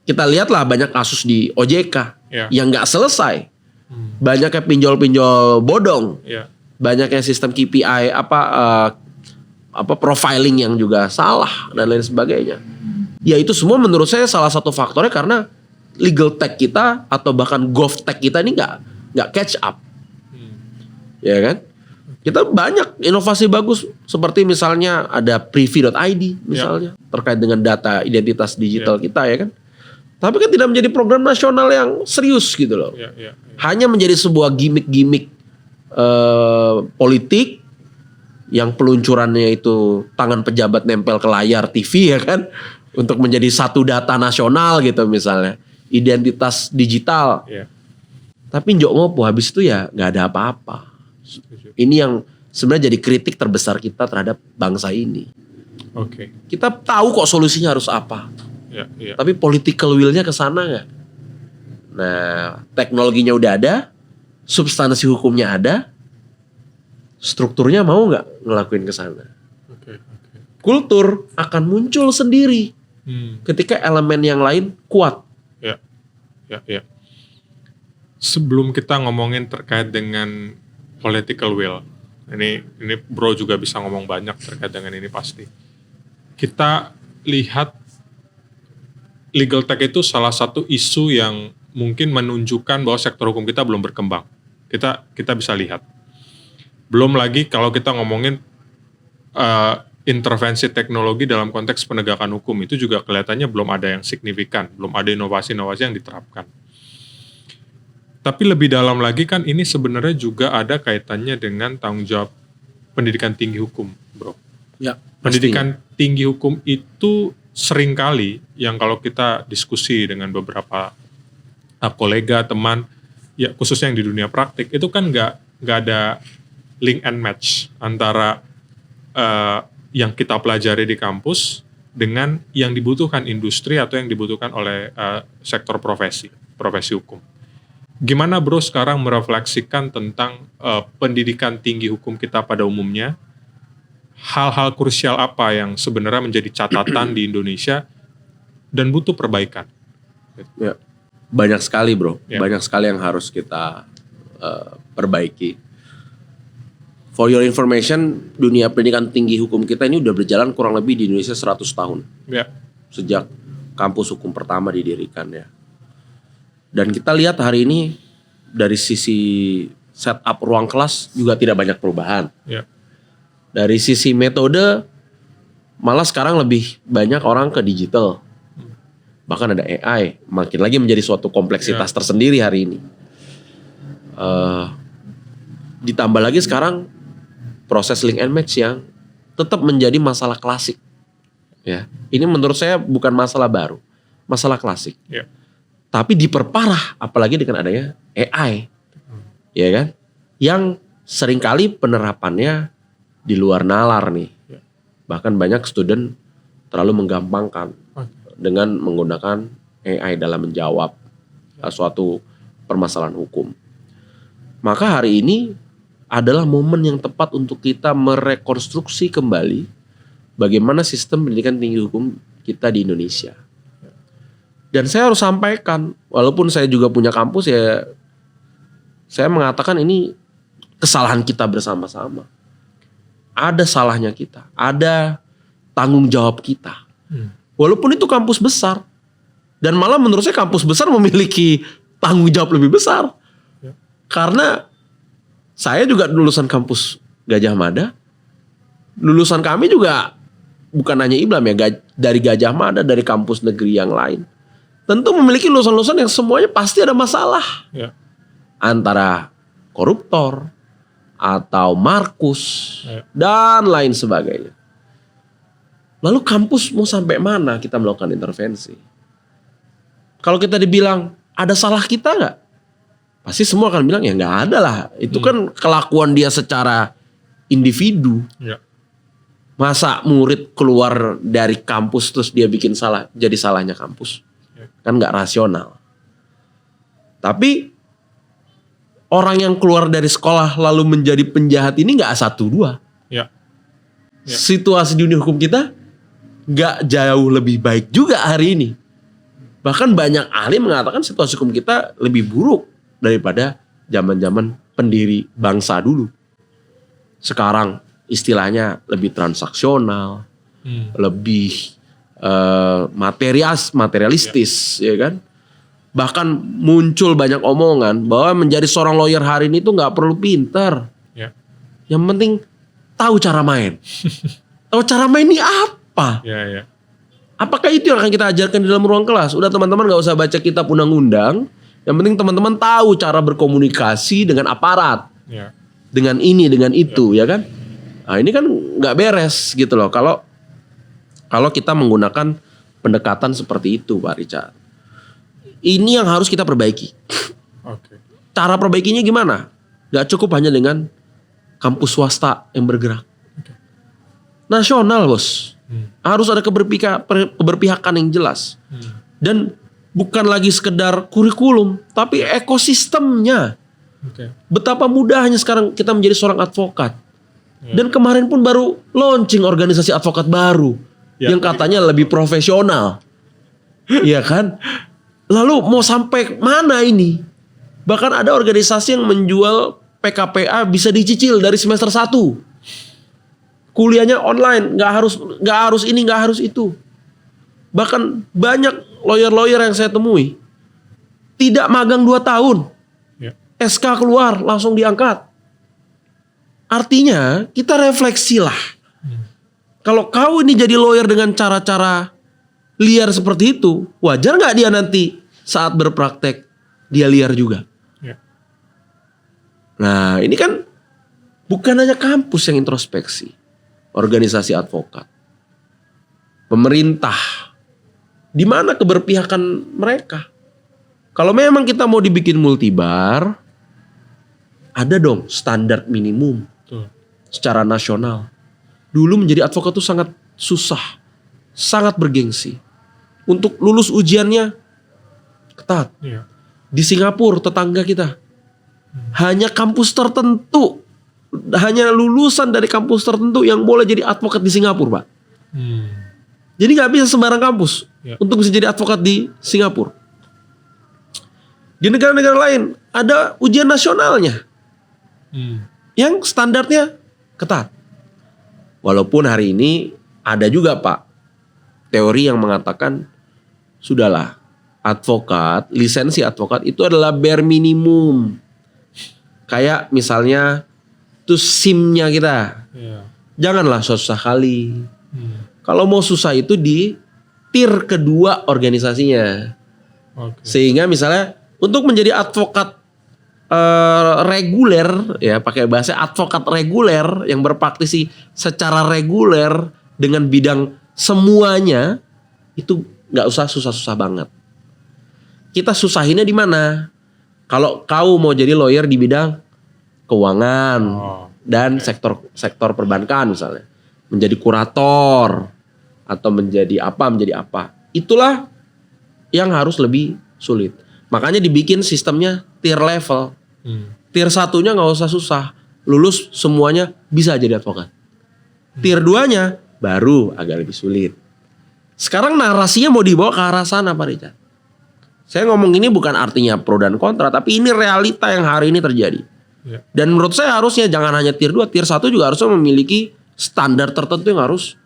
kita lihatlah banyak kasus di OJK Ya. yang nggak selesai. Banyaknya pinjol-pinjol bodong, Ya. banyaknya sistem KPI profiling yang juga salah dan lain sebagainya. Ya itu semua menurut saya salah satu faktornya karena legal tech kita atau bahkan GovTech kita ini nggak catch up. Ya kan? Kita banyak inovasi bagus seperti misalnya ada Privi.id misalnya terkait dengan data identitas digital kita ya kan. Tapi kan tidak menjadi program nasional yang serius gitu loh. Ya. Hanya menjadi sebuah gimmick-gimmick politik yang peluncurannya itu tangan pejabat nempel ke layar TV ya kan, untuk menjadi satu data nasional gitu misalnya, identitas digital. Ya. Tapi njok ngopo habis itu ya nggak ada apa-apa. Ini yang sebenarnya jadi kritik terbesar kita terhadap bangsa ini. Oke. Kita tahu kok solusinya harus apa, Ya. tapi political will-nya ke sana nggak? Nah, teknologinya udah ada, substansi hukumnya ada, strukturnya mau nggak ngelakuin ke sana? Oke. Kultur akan muncul sendiri ketika elemen yang lain kuat. Ya. Sebelum kita ngomongin terkait dengan political will, ini Bro juga bisa ngomong banyak terkait dengan ini pasti. Kita lihat legal tech itu salah satu isu yang mungkin menunjukkan bahwa sektor hukum kita belum berkembang. Kita bisa lihat. Belum lagi kalau kita ngomongin intervensi teknologi dalam konteks penegakan hukum, itu juga kelihatannya belum ada yang signifikan, belum ada inovasi-inovasi yang diterapkan. Tapi lebih dalam lagi kan ini sebenarnya juga ada kaitannya dengan tanggung jawab pendidikan tinggi hukum, Bro. Ya, Pendidikan tinggi hukum itu seringkali yang kalau kita diskusi dengan beberapa kolega, teman, ya khususnya yang di dunia praktik, itu kan nggak ada link and match antara yang kita pelajari di kampus dengan yang dibutuhkan industri atau yang dibutuhkan oleh sektor profesi hukum. Gimana Bro sekarang merefleksikan tentang pendidikan tinggi hukum kita pada umumnya? Hal-hal krusial apa yang sebenarnya menjadi catatan di Indonesia dan butuh perbaikan? Ya. Banyak sekali Bro, Ya. banyak sekali yang harus kita perbaiki. For your information, dunia pendidikan tinggi hukum kita ini udah berjalan kurang lebih di Indonesia 100 tahun. Ya. Sejak kampus hukum pertama didirikan ya. Dan kita lihat hari ini dari sisi setup ruang kelas juga tidak banyak perubahan. Ya. Dari sisi metode malah sekarang lebih banyak orang ke digital. Bahkan ada AI, makin lagi menjadi suatu kompleksitas tersendiri hari ini. Ditambah lagi sekarang proses link and match yang tetap menjadi masalah klasik. Ya, ini menurut saya bukan masalah baru, masalah klasik. Ya. Tapi diperparah apalagi dengan adanya AI, ya kan? Yang seringkali penerapannya di luar nalar nih. Ya. Bahkan banyak student terlalu menggampangkan dengan menggunakan AI dalam menjawab suatu permasalahan hukum. Maka hari ini adalah momen yang tepat untuk kita merekonstruksi kembali bagaimana sistem pendidikan tinggi hukum kita di Indonesia. Dan saya harus sampaikan, walaupun saya juga punya kampus ya, saya mengatakan ini kesalahan kita bersama-sama. Ada salahnya kita, ada tanggung jawab kita. Walaupun itu kampus besar. Dan malah menurut saya kampus besar memiliki tanggung jawab lebih besar. Karena saya juga lulusan kampus Gajah Mada. Lulusan kami juga bukan hanya IBLAM ya, dari Gajah Mada, dari kampus negeri yang lain. Tentu memiliki lulusan-lulusan yang semuanya pasti ada masalah. Ya. Antara koruptor, atau Markus, dan lain sebagainya. Lalu kampus mau sampai mana kita melakukan intervensi? Kalau kita dibilang ada salah kita nggak? Pasti semua akan bilang ya nggak ada lah. Itu kan kelakuan dia secara individu. Ya. Masa murid keluar dari kampus terus dia bikin salah, jadi salahnya kampus? Kan nggak rasional. Tapi orang yang keluar dari sekolah lalu menjadi penjahat ini nggak 1-2. Ya. Situasi di dunia hukum kita nggak jauh lebih baik juga hari ini. Bahkan banyak ahli mengatakan situasi hukum kita lebih buruk daripada zaman-zaman pendiri bangsa dulu. Sekarang istilahnya lebih transaksional, lebih materialistis, ya kan? Bahkan muncul banyak omongan bahwa menjadi seorang lawyer hari ini tuh nggak perlu pintar. Ya. Yang penting tahu cara main. Tahu cara main ini apa? Ya. Apakah itu yang akan kita ajarkan di dalam ruang kelas? Udah teman-teman nggak usah baca kitab undang-undang. Yang penting teman-teman tahu cara berkomunikasi dengan aparat. Ya. Dengan ini, dengan itu, ya kan? Nah ini kan nggak beres gitu loh. Kalau kita menggunakan pendekatan seperti itu, Pak Richard. Ini yang harus kita perbaiki. Oke. Cara perbaikinya gimana? Gak cukup hanya dengan kampus swasta yang bergerak. Nasional, bos. Harus ada keberpihakan yang jelas. Dan bukan lagi sekedar kurikulum, tapi ekosistemnya. Betapa mudahnya sekarang kita menjadi seorang advokat. Dan kemarin pun baru launching organisasi advokat baru. Yang katanya lebih profesional. Iya kan? Lalu mau sampai mana ini? Bahkan ada organisasi yang menjual PKPA bisa dicicil dari semester 1. Kuliahnya online, nggak harus ini, nggak harus itu. Bahkan banyak lawyer-lawyer yang saya temui tidak magang 2 tahun. SK keluar langsung diangkat. Artinya kita refleksilah. Kalau kau ini jadi lawyer dengan cara-cara liar seperti itu, wajar nggak dia nanti saat berpraktek dia liar juga? Nah ini kan bukan hanya kampus yang introspeksi, organisasi advokat, pemerintah, di mana keberpihakan mereka? Kalau memang kita mau dibikin multibar, ada dong standar minimum secara nasional. Dulu menjadi advokat itu sangat susah, sangat bergengsi. Untuk lulus ujiannya ketat. Di Singapura tetangga kita, hanya kampus tertentu, hanya lulusan dari kampus tertentu yang boleh jadi advokat di Singapura, Pak. Jadi nggak bisa sembarang kampus untuk bisa jadi advokat di Singapura. Di negara-negara lain ada ujian nasionalnya, yang standarnya ketat. Walaupun hari ini ada juga Pak teori yang mengatakan sudahlah, advokat, lisensi advokat itu adalah bare minimum. Kayak misalnya tuh SIM-nya kita. Janganlah susah kali. Kalau mau susah itu di tier kedua organisasinya. Sehingga misalnya untuk menjadi advokat reguler, ya pakai bahasa advokat reguler yang berpraktisi secara reguler dengan bidang semuanya, itu nggak usah susah-susah banget. Kita susahinnya di mana? Kalau kau mau jadi lawyer di bidang keuangan dan sektor perbankan misalnya, menjadi kurator atau menjadi apa, itulah yang harus lebih sulit. Makanya dibikin sistemnya tier level. Tier 1-nya nggak usah susah, lulus semuanya bisa jadi advokat. Tier 2-nya baru agak lebih sulit. Sekarang narasinya mau dibawa ke arah sana Pak Richard. Saya ngomong ini bukan artinya pro dan kontra, tapi ini realita yang hari ini terjadi. Dan menurut saya harusnya jangan hanya tier 2, tier 1 juga harusnya memiliki standar tertentu yang harus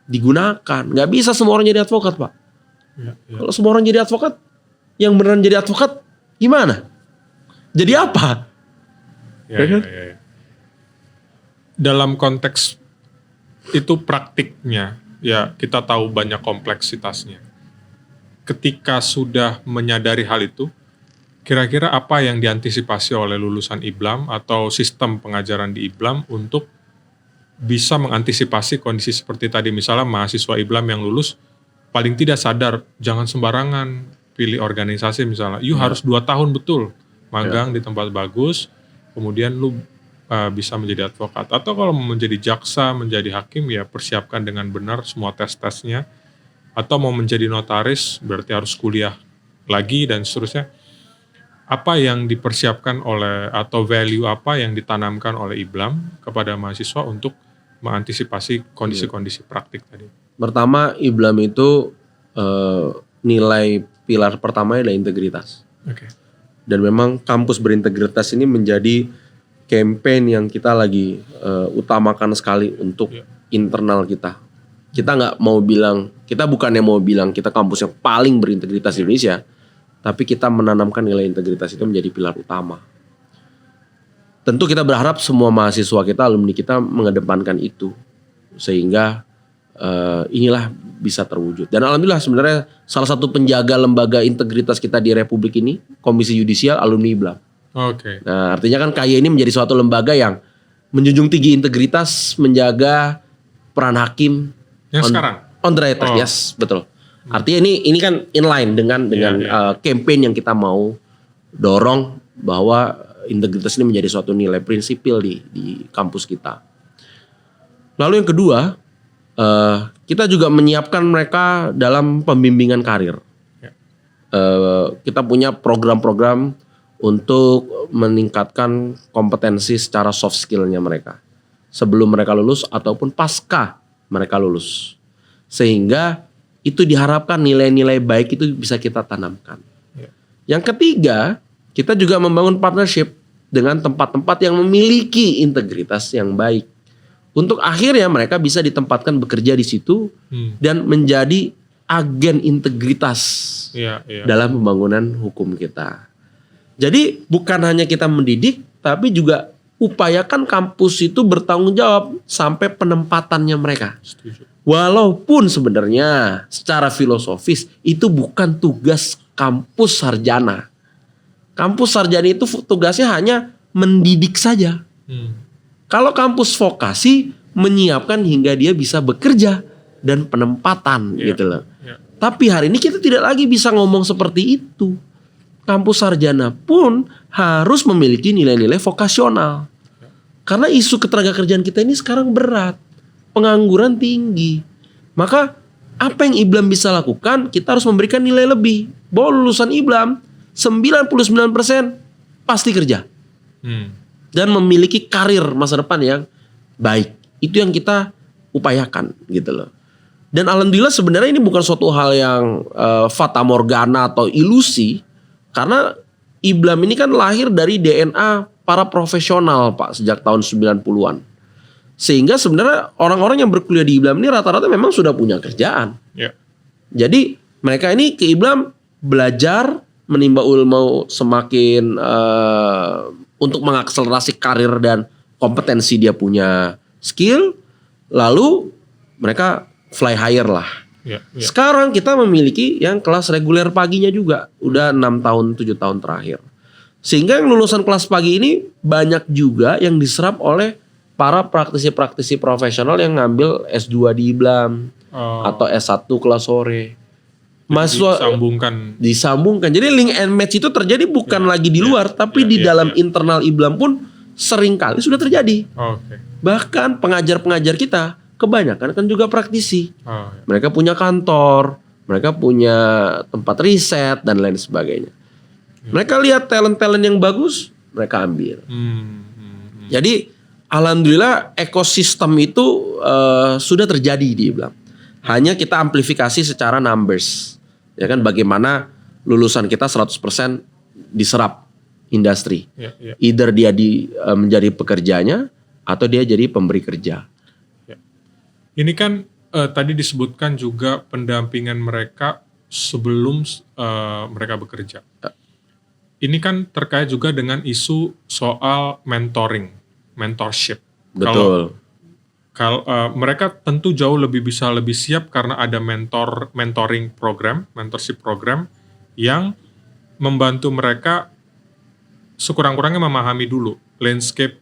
digunakan. Gak bisa semua orang jadi advokat Pak. Kalau semua orang jadi advokat, yang beneran jadi advokat gimana? Jadi apa? Dalam konteks itu praktiknya, ya kita tahu banyak kompleksitasnya. Ketika sudah menyadari hal itu, kira-kira apa yang diantisipasi oleh lulusan IBLAM atau sistem pengajaran di IBLAM untuk bisa mengantisipasi kondisi seperti tadi? Misalnya mahasiswa IBLAM yang lulus paling tidak sadar, jangan sembarangan pilih organisasi misalnya. Harus 2 tahun betul magang di tempat bagus, kemudian lu bisa menjadi advokat. Atau kalau mau menjadi jaksa, menjadi hakim, ya persiapkan dengan benar semua tes-tesnya. Atau mau menjadi notaris, berarti harus kuliah lagi dan seterusnya. Apa yang dipersiapkan oleh, atau value apa yang ditanamkan oleh IBLAM kepada mahasiswa untuk mengantisipasi kondisi-kondisi praktik tadi? Pertama, IBLAM itu nilai pilar pertamanya adalah integritas. Dan memang kampus berintegritas ini menjadi campaign yang kita lagi utamakan sekali untuk internal kita. Kita nggak mau bilang, kita bukannya mau bilang kita kampus yang paling berintegritas di Indonesia, tapi kita menanamkan nilai integritas itu menjadi pilar utama. Tentu kita berharap semua mahasiswa kita, alumni kita mengedepankan itu, sehingga inilah bisa terwujud. Dan alhamdulillah sebenarnya salah satu penjaga lembaga integritas kita di Republik ini, Komisi Yudisial Alumni IBLAM. Nah, artinya kan KY ini menjadi suatu lembaga yang menjunjung tinggi integritas, menjaga peran hakim yang sekarang on the right track. Yes, betul. Artinya ini kan inline dengan campaign yang kita mau dorong, bahwa integritas ini menjadi suatu nilai prinsipil di kampus kita. Lalu yang kedua, kita juga menyiapkan mereka dalam pembimbingan karir. Kita punya program-program untuk meningkatkan kompetensi secara soft skill-nya mereka sebelum mereka lulus ataupun pasca mereka lulus, sehingga itu diharapkan nilai-nilai baik itu bisa kita tanamkan. Yang ketiga, kita juga membangun partnership dengan tempat-tempat yang memiliki integritas yang baik, untuk akhirnya mereka bisa ditempatkan bekerja di situ dan menjadi agen integritas dalam pembangunan hukum kita. Jadi bukan hanya kita mendidik, tapi juga upayakan kampus itu bertanggung jawab sampai penempatannya mereka. Setuju. Walaupun sebenarnya secara filosofis itu bukan tugas kampus sarjana. Kampus sarjana itu tugasnya hanya mendidik saja. Kalau kampus vokasi menyiapkan hingga dia bisa bekerja dan penempatan gitu loh. Tapi hari ini kita tidak lagi bisa ngomong seperti itu. Kampus sarjana pun harus memiliki nilai-nilai vokasional. Karena isu ketenagakerjaan kita ini sekarang berat. Pengangguran tinggi. Maka apa yang IBLAM bisa lakukan, kita harus memberikan nilai lebih. Bahwa lulusan IBLAM 99% pasti kerja. Dan memiliki karir masa depan yang baik. Itu yang kita upayakan gitu loh. Dan alhamdulillah sebenarnya ini bukan suatu hal yang fata morgana atau ilusi. Karena IBLAM ini kan lahir dari DNA para profesional Pak sejak tahun 90-an. Sehingga sebenarnya orang-orang yang berkuliah di IBLAM ini rata-rata memang sudah punya kerjaan. Ya. Jadi mereka ini ke IBLAM belajar, menimba ilmu semakin untuk mengakselerasi karir dan kompetensi dia punya skill, lalu mereka fly higher lah. Ya. Sekarang kita memiliki yang kelas reguler paginya juga, udah 6 tahun 7 tahun terakhir. Sehingga yang lulusan kelas pagi ini banyak juga yang diserap oleh para praktisi-praktisi profesional yang ngambil S2 di IBLAM atau S1 kelas sore. Mahasiswa disambungkan. Jadi link and match itu terjadi bukan lagi di luar, tapi di dalam internal IBLAM pun sering kali sudah terjadi. Bahkan pengajar-pengajar kita kebanyakan kan juga praktisi. Mereka punya kantor, mereka punya tempat riset dan lain sebagainya. Mereka lihat talent-talent yang bagus, mereka ambil. Jadi alhamdulillah ekosistem itu sudah terjadi di IBLAM. Hanya kita amplifikasi secara numbers. Ya kan, bagaimana lulusan kita 100% diserap industri. Either dia menjadi pekerjanya atau dia jadi pemberi kerja. Ini kan tadi disebutkan juga pendampingan mereka sebelum mereka bekerja. Ini kan terkait juga dengan isu soal mentorship. Betul. Kalau mereka tentu jauh lebih siap karena ada mentorship program yang membantu mereka sekurang-kurangnya memahami dulu landscape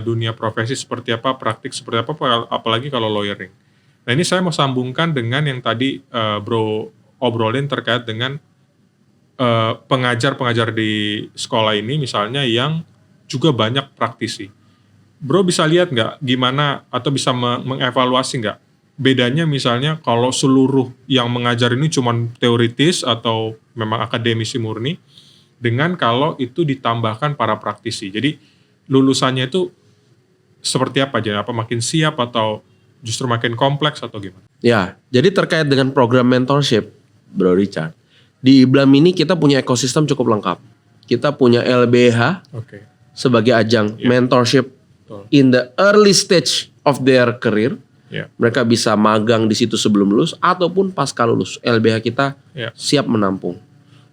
dunia profesi seperti apa, praktik seperti apa, apalagi kalau lawyering. Nah ini saya mau sambungkan dengan yang tadi Bro obrolin terkait dengan pengajar-pengajar di sekolah ini misalnya yang juga banyak praktisi. Bro bisa lihat nggak gimana atau bisa mengevaluasi nggak bedanya misalnya kalau seluruh yang mengajar ini cuma teoritis atau memang akademisi murni dengan kalau itu ditambahkan para praktisi. Jadi lulusannya itu seperti apa aja? Apa makin siap atau justru makin kompleks atau gimana? Ya, jadi terkait dengan program mentorship, Bro Richard. Di IBLAM ini kita punya ekosistem cukup lengkap. Kita punya LBH sebagai ajang mentorship in the early stage of their career. Mereka bisa magang di situ sebelum lulus ataupun pasca lulus. LBH kita siap menampung.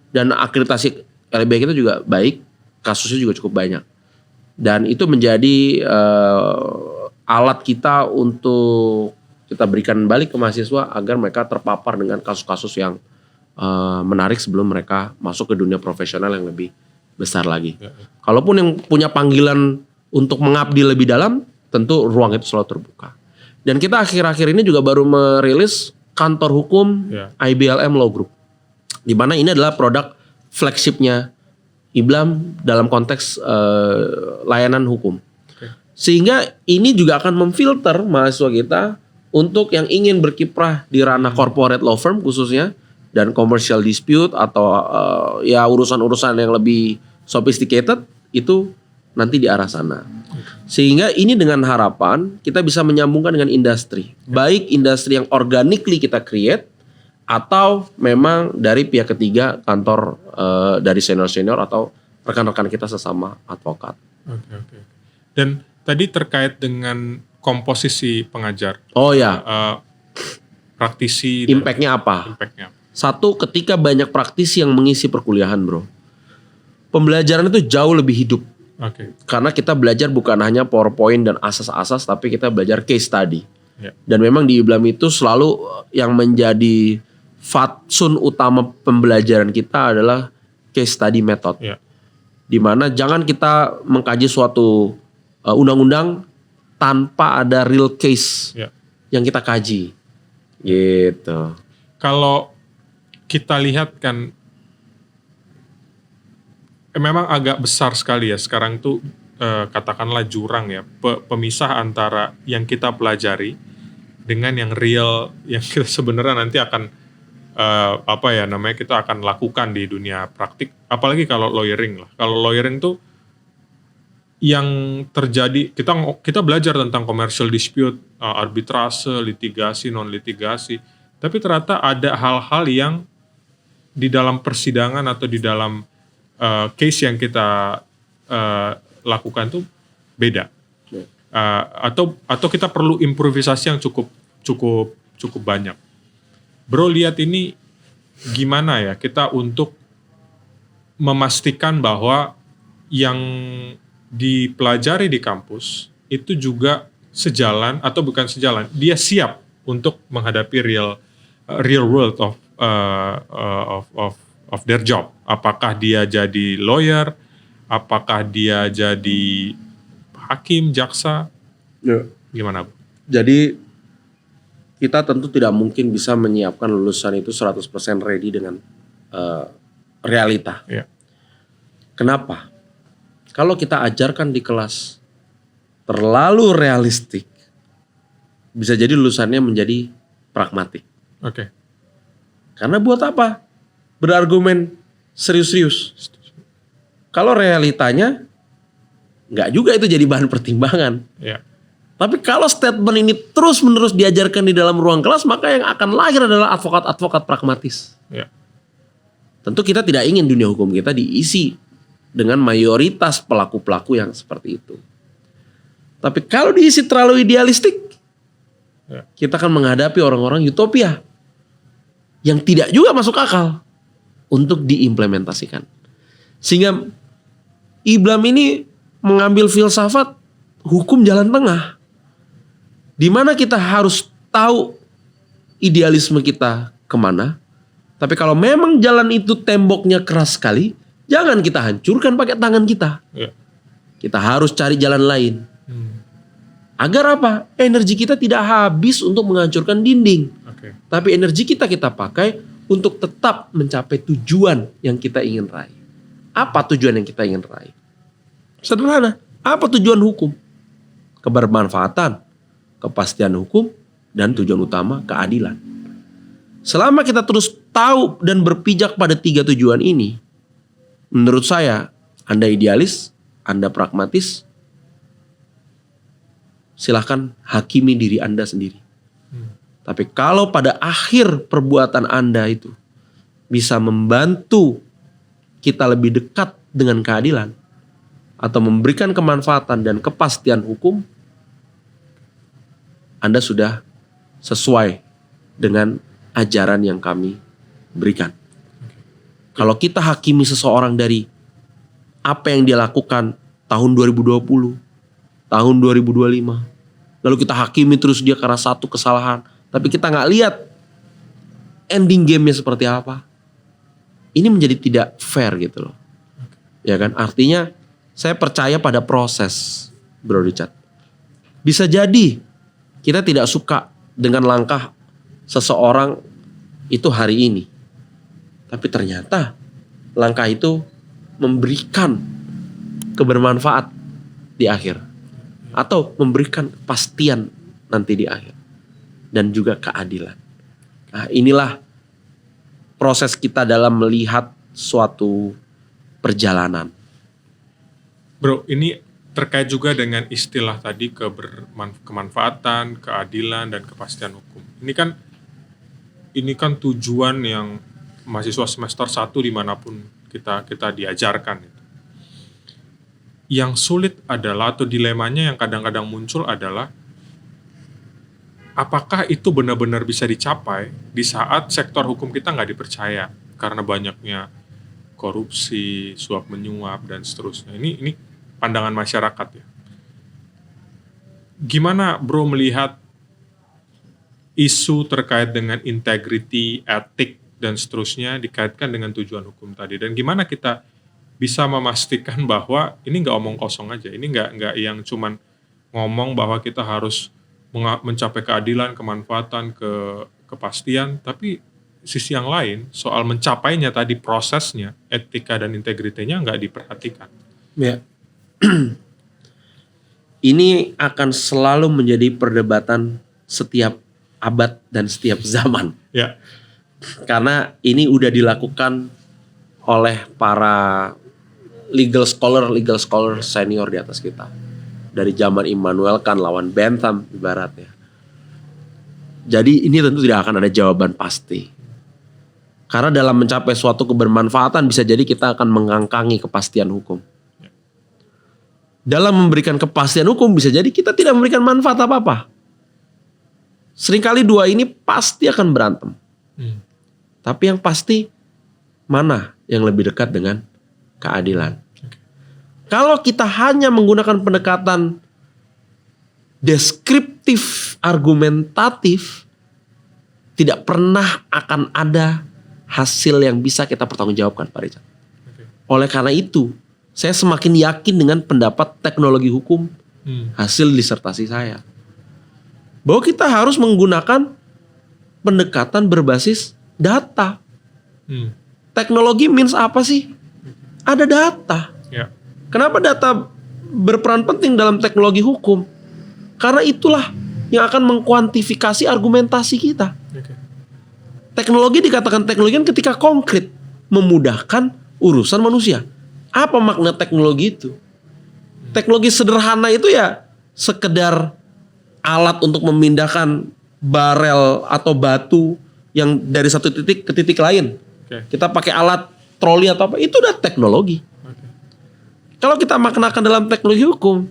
Dan akreditasi LBH kita juga baik, kasusnya juga cukup banyak. Dan itu menjadi alat kita untuk kita berikan balik ke mahasiswa agar mereka terpapar dengan kasus-kasus yang menarik sebelum mereka masuk ke dunia profesional yang lebih besar lagi. Kalaupun yang punya panggilan untuk mengabdi lebih dalam, tentu ruang itu selalu terbuka. Dan kita akhir-akhir ini juga baru merilis kantor hukum IBLM Law Group. Di mana ini adalah produk flagshipnya IBLAM dalam konteks layanan hukum. Sehingga ini juga akan memfilter mahasiswa kita untuk yang ingin berkiprah di ranah corporate law firm khususnya dan commercial dispute atau ya urusan-urusan yang lebih sophisticated itu nanti di arah sana. Sehingga ini dengan harapan kita bisa menyambungkan dengan industri. Baik industri yang organically kita create atau memang dari pihak ketiga kantor dari senior-senior atau rekan-rekan kita sesama advokat. Dan tadi terkait dengan komposisi pengajar. Oh ya. Praktisi. Impact-nya apa? Satu, ketika banyak praktisi yang mengisi perkuliahan, Bro. Pembelajaran itu jauh lebih hidup. Karena kita belajar bukan hanya PowerPoint dan asas-asas, tapi kita belajar case study. Dan memang di IBLAM itu selalu yang menjadi fatsun utama pembelajaran kita adalah case study method. Dimana jangan kita mengkaji suatu undang-undang tanpa ada real case yang kita kaji. Gitu. Kalau kita lihat kan memang agak besar sekali ya sekarang tuh katakanlah jurang ya pemisah antara yang kita pelajari dengan yang real yang kita sebenarnya nanti akan kita akan lakukan di dunia praktik, apalagi kalau lawyering lah. Kalau lawyering tuh yang terjadi kita belajar tentang commercial dispute, arbitrase, litigasi, non litigasi, tapi ternyata ada hal-hal yang di dalam persidangan atau di dalam case yang kita lakukan tuh beda. Atau kita perlu improvisasi yang cukup banyak. Bro lihat ini gimana ya kita untuk memastikan bahwa yang dipelajari di kampus itu juga sejalan atau bukan sejalan, dia siap untuk menghadapi real world of their job. Apakah dia jadi lawyer, apakah dia jadi hakim, jaksa, gimana? Jadi kita tentu tidak mungkin bisa menyiapkan lulusan itu 100% ready dengan realita. Ya. Kenapa? Kalau kita ajarkan di kelas terlalu realistik, bisa jadi lulusannya menjadi pragmatik. Oke. Karena buat apa? Berargumen serius-serius. Kalau realitanya nggak juga itu jadi bahan pertimbangan. Ya. Tapi kalau statement ini terus-menerus diajarkan di dalam ruang kelas, maka yang akan lahir adalah advokat-advokat pragmatis. Ya. Tentu kita tidak ingin dunia hukum kita diisi dengan mayoritas pelaku-pelaku yang seperti itu. Tapi kalau diisi terlalu idealistik, kita akan menghadapi orang-orang utopia yang tidak juga masuk akal untuk diimplementasikan. Sehingga Iblam ini mengambil filsafat hukum jalan tengah, di mana kita harus tahu idealisme kita kemana. Tapi kalau memang jalan itu temboknya keras sekali, jangan kita hancurkan pakai tangan kita. Ya. Kita harus cari jalan lain. Agar apa? Energi kita tidak habis untuk menghancurkan dinding. Okay. Tapi energi kita pakai untuk tetap mencapai tujuan yang kita ingin raih. Apa tujuan yang kita ingin raih? Sederhana. Apa tujuan hukum? Kebermanfaatan, kepastian hukum, dan tujuan utama keadilan. Selama kita terus tahu dan berpijak pada 3 tujuan ini, menurut saya, Anda idealis, Anda pragmatis, silahkan hakimi diri Anda sendiri. Tapi kalau pada akhir perbuatan Anda itu bisa membantu kita lebih dekat dengan keadilan atau memberikan kemanfaatan dan kepastian hukum, Anda sudah sesuai dengan ajaran yang kami berikan. Kalau kita hakimi seseorang dari apa yang dia lakukan tahun 2020, tahun 2025, lalu kita hakimi terus dia karena satu kesalahan, tapi kita nggak lihat ending game-nya seperti apa, ini menjadi tidak fair gitu loh. Ya kan? Artinya saya percaya pada proses, Bro Richard. Bisa jadi kita tidak suka dengan langkah seseorang itu hari ini, tapi ternyata langkah itu memberikan kebermanfaat di akhir, atau memberikan kepastian nanti di akhir, dan juga keadilan. Nah, inilah proses kita dalam melihat suatu perjalanan. Bro, ini terkait juga dengan istilah tadi kemanfaatan, keadilan, dan kepastian hukum. Ini kan tujuan yang mahasiswa semester 1 dimanapun kita diajarkan. Yang sulit adalah, atau dilemanya yang kadang-kadang muncul adalah, apakah itu benar-benar bisa dicapai di saat sektor hukum kita nggak dipercaya karena banyaknya korupsi, suap menyuap, dan seterusnya. Ini pandangan masyarakat ya. Gimana Bro melihat isu terkait dengan integrity, etik, dan seterusnya dikaitkan dengan tujuan hukum tadi? Dan gimana kita bisa memastikan bahwa ini nggak omong kosong aja, ini nggak yang cuman ngomong bahwa kita harus mencapai keadilan, kemanfaatan, kepastian, tapi sisi yang lain soal mencapainya tadi, prosesnya, etika dan integritinya nggak diperhatikan. Ya. Ini akan selalu menjadi perdebatan setiap abad dan setiap zaman. Ya. Karena ini udah dilakukan oleh para legal scholar senior di atas kita. Dari zaman Immanuel Kant lawan Bentham ibaratnya. Jadi ini tentu tidak akan ada jawaban pasti. Karena dalam mencapai suatu kebermanfaatan bisa jadi kita akan mengangkangi kepastian hukum. dalam memberikan kepastian hukum bisa jadi kita tidak memberikan manfaat apa-apa. Seringkali dua ini pasti akan berantem. Tapi yang pasti mana yang lebih dekat dengan keadilan. Kalau kita hanya menggunakan pendekatan deskriptif, argumentatif, tidak pernah akan ada hasil yang bisa kita pertanggungjawabkan, Pak Richard. Oleh karena itu, saya semakin yakin dengan pendapat teknologi hukum hasil disertasi saya. Bahwa kita harus menggunakan pendekatan berbasis data. Teknologi means apa sih? Ada data. Ya. Kenapa data berperan penting dalam teknologi hukum? Karena itulah yang akan mengkuantifikasi argumentasi kita. Teknologi dikatakan teknologi kan ketika konkret, memudahkan urusan manusia. Apa makna teknologi itu? Teknologi sederhana itu ya sekedar alat untuk memindahkan barel atau batu yang dari satu titik ke titik lain. Kita pakai alat troli atau apa, itu udah teknologi. Kalau kita maknakan dalam teknologi hukum,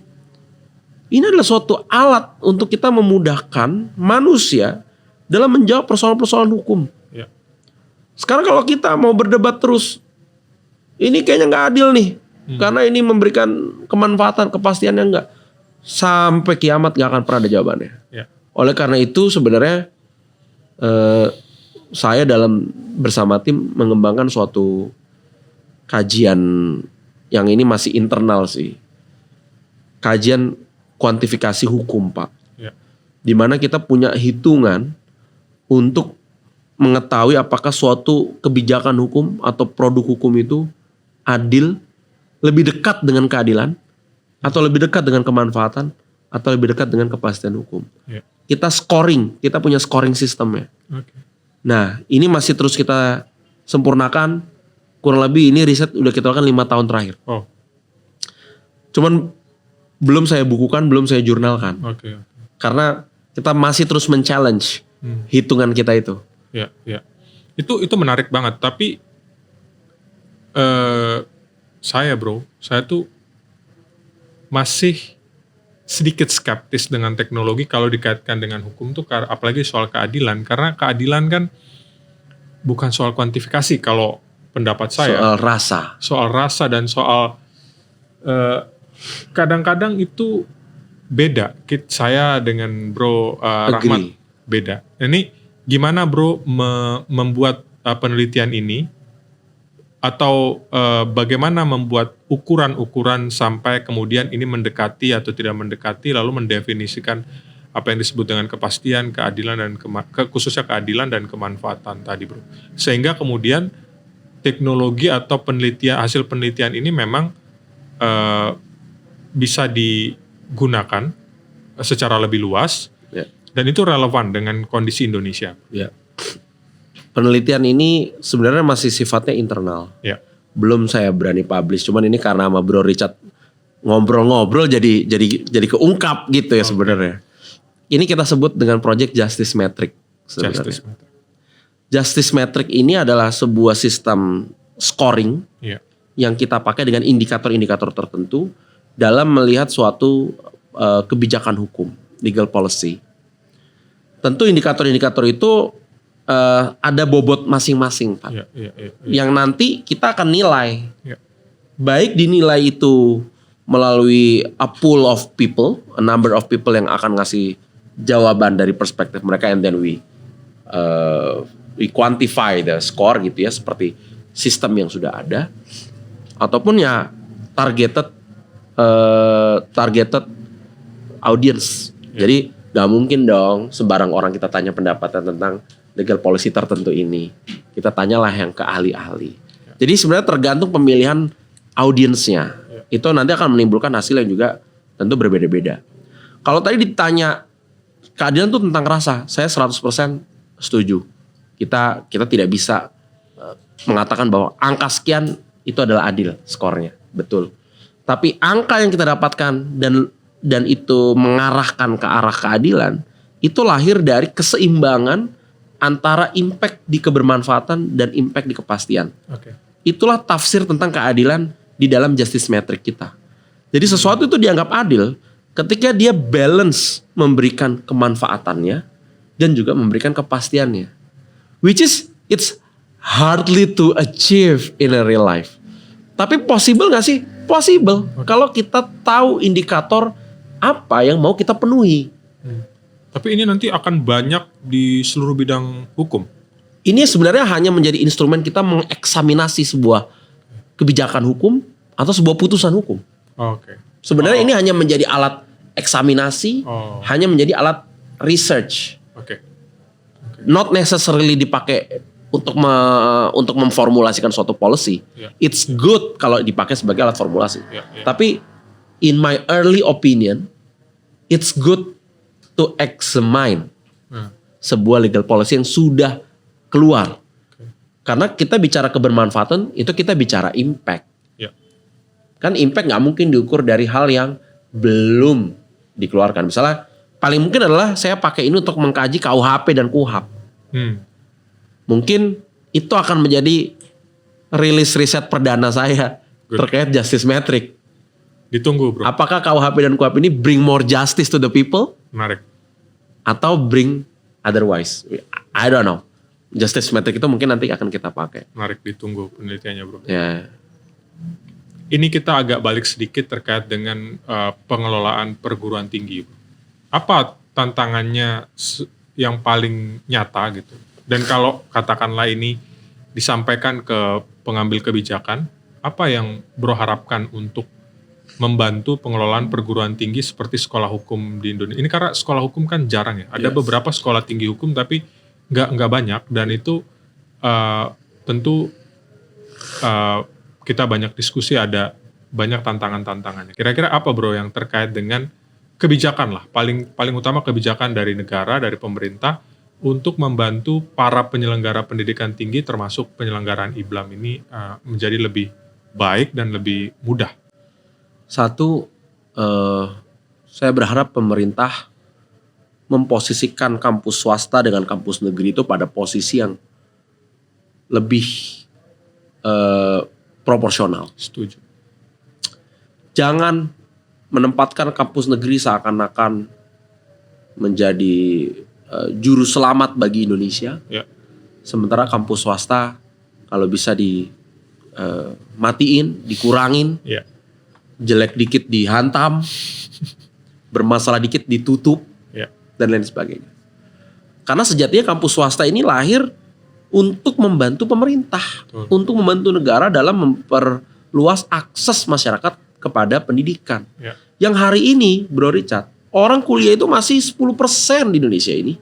ini adalah suatu alat untuk kita memudahkan manusia dalam menjawab persoalan-persoalan hukum. Sekarang kalau kita mau berdebat terus, ini kayaknya nggak adil nih, karena ini memberikan kemanfaatan, kepastian yang nggak, sampai kiamat nggak akan pernah ada jawabannya. Oleh karena itu sebenarnya saya dalam bersama tim mengembangkan suatu kajian yang ini masih internal sih, kajian kuantifikasi hukum, Pak. Di mana kita punya hitungan untuk mengetahui apakah suatu kebijakan hukum atau produk hukum itu adil, lebih dekat dengan keadilan, atau lebih dekat dengan kemanfaatan, atau lebih dekat dengan kepastian hukum. Kita scoring, kita punya scoring sistemnya. Nah, ini masih terus kita sempurnakan. Kurang lebih ini riset udah kita lakukan 5 tahun terakhir. Cuman belum saya bukukan, belum saya jurnalkan. Karena kita masih terus men-challenge hitungan kita itu. Itu menarik banget. Tapi saya tuh masih sedikit skeptis dengan teknologi kalau dikaitkan dengan hukum tuh, apalagi soal keadilan. Karena keadilan kan bukan soal kuantifikasi kalau pendapat saya. Soal rasa dan soal kadang-kadang itu beda. Saya dengan Bro Rahmat beda. Ini gimana Bro membuat penelitian ini, atau bagaimana membuat ukuran-ukuran sampai kemudian ini mendekati atau tidak mendekati, lalu mendefinisikan apa yang disebut dengan kepastian, keadilan, dan khususnya keadilan dan kemanfaatan tadi, Bro. Sehingga kemudian teknologi atau hasil penelitian ini memang bisa digunakan secara lebih luas, dan itu relevan dengan kondisi Indonesia. Penelitian ini sebenarnya masih sifatnya internal. Belum saya berani publish. Cuman ini karena sama Bro Richard ngobrol-ngobrol jadi keungkap gitu ya sebenarnya. Ini kita sebut dengan Project Justice Metric sebenarnya. Justice Metric ini adalah sebuah sistem scoring yang kita pakai dengan indikator-indikator tertentu dalam melihat suatu kebijakan hukum, legal policy. Tentu indikator-indikator itu ada bobot masing-masing, Pak. Yang nanti kita akan nilai. Baik dinilai itu melalui a pool of people, a number of people yang akan ngasih jawaban dari perspektif mereka, and then we quantify the score gitu ya, seperti sistem yang sudah ada, ataupun ya targeted audience. Jadi gak mungkin dong sembarang orang kita tanya pendapatan tentang legal policy tertentu ini. Kita tanyalah yang ke ahli-ahli. Jadi sebenarnya tergantung pemilihan audiensnya. Itu nanti akan menimbulkan hasil yang juga tentu berbeda-beda. Kalau tadi ditanya keadilan itu tentang rasa, saya 100% setuju. Kita tidak bisa mengatakan bahwa angka sekian itu adalah adil skornya. Betul. Tapi angka yang kita dapatkan dan itu mengarahkan ke arah keadilan, itu lahir dari keseimbangan antara impact di kebermanfaatan dan impact di kepastian. Itulah tafsir tentang keadilan di dalam justice metric kita. Jadi sesuatu itu dianggap adil ketika dia balance memberikan kemanfaatannya dan juga memberikan kepastiannya. Which is it's hardly to achieve in a real life. Tapi possible gak sih? Possible. Kalau kita tahu indikator apa yang mau kita penuhi. Tapi ini nanti akan banyak di seluruh bidang hukum. Ini sebenarnya hanya menjadi instrumen kita mengeksaminasi sebuah kebijakan hukum atau sebuah putusan hukum. Oke. Sebenarnya ini hanya menjadi alat eksaminasi, hanya menjadi alat research. Oke. Not necessarily dipakai untuk memformulasikan suatu policy. Yeah. It's good kalau dipakai sebagai alat formulasi. Yeah. Tapi in my early opinion, it's good to examine sebuah legal policy yang sudah keluar. Karena kita bicara kebermanfaatan, itu kita bicara impact. Yeah. Kan impact nggak mungkin diukur dari hal yang belum dikeluarkan. Misalnya paling mungkin adalah saya pakai ini untuk mengkaji KUHP dan KUHAP. Mungkin itu akan menjadi rilis riset perdana saya terkait justice metric. Ditunggu bro. Apakah KUHP dan KUHAP ini bring more justice to the people? Menarik. Atau bring otherwise? I don't know. Justice metric itu mungkin nanti akan kita pakai. Menarik, ditunggu penelitiannya bro. Ya. Ini kita agak balik sedikit terkait dengan pengelolaan perguruan tinggi. Apa tantangannya yang paling nyata gitu? Dan kalau katakanlah ini disampaikan ke pengambil kebijakan, apa yang bro harapkan untuk membantu pengelolaan perguruan tinggi seperti sekolah hukum di Indonesia? Ini karena sekolah hukum kan jarang ya. Ada beberapa sekolah tinggi hukum tapi nggak banyak, dan itu tentu kita banyak diskusi, ada banyak tantangannya. Kira-kira apa bro yang terkait dengan kebijakan lah, paling utama kebijakan dari negara, dari pemerintah untuk membantu para penyelenggara pendidikan tinggi termasuk penyelenggaraan IBLAM ini menjadi lebih baik dan lebih mudah. Satu, saya berharap pemerintah memposisikan kampus swasta dengan kampus negeri itu pada posisi yang lebih proporsional. Setuju. Jangan menempatkan kampus negeri seakan-akan menjadi juru selamat bagi Indonesia. Ya. Sementara kampus swasta kalau bisa dimatiin, dikurangin, Ya. jelek dikit dihantam, bermasalah dikit ditutup, Ya. dan lain sebagainya. Karena sejatinya kampus swasta ini lahir untuk membantu pemerintah, untuk membantu negara dalam memperluas akses masyarakat kepada pendidikan. Ya. Yang hari ini, Bro Richard, orang kuliah itu masih 10% di Indonesia ini.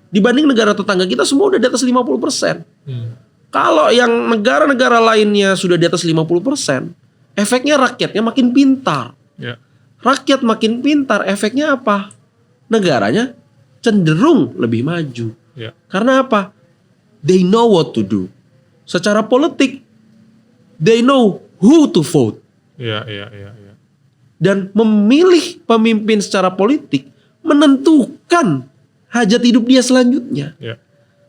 Dibanding negara tetangga kita semua udah di atas 50%. Kalau yang negara-negara lainnya sudah di atas 50%, efeknya rakyatnya makin pintar. Ya. Rakyat makin pintar, efeknya apa? Negaranya cenderung lebih maju. Ya. Karena apa? They know what to do. Secara politik, they know who to vote. Ya. Dan memilih pemimpin secara politik menentukan hajat hidup dia selanjutnya. Ya.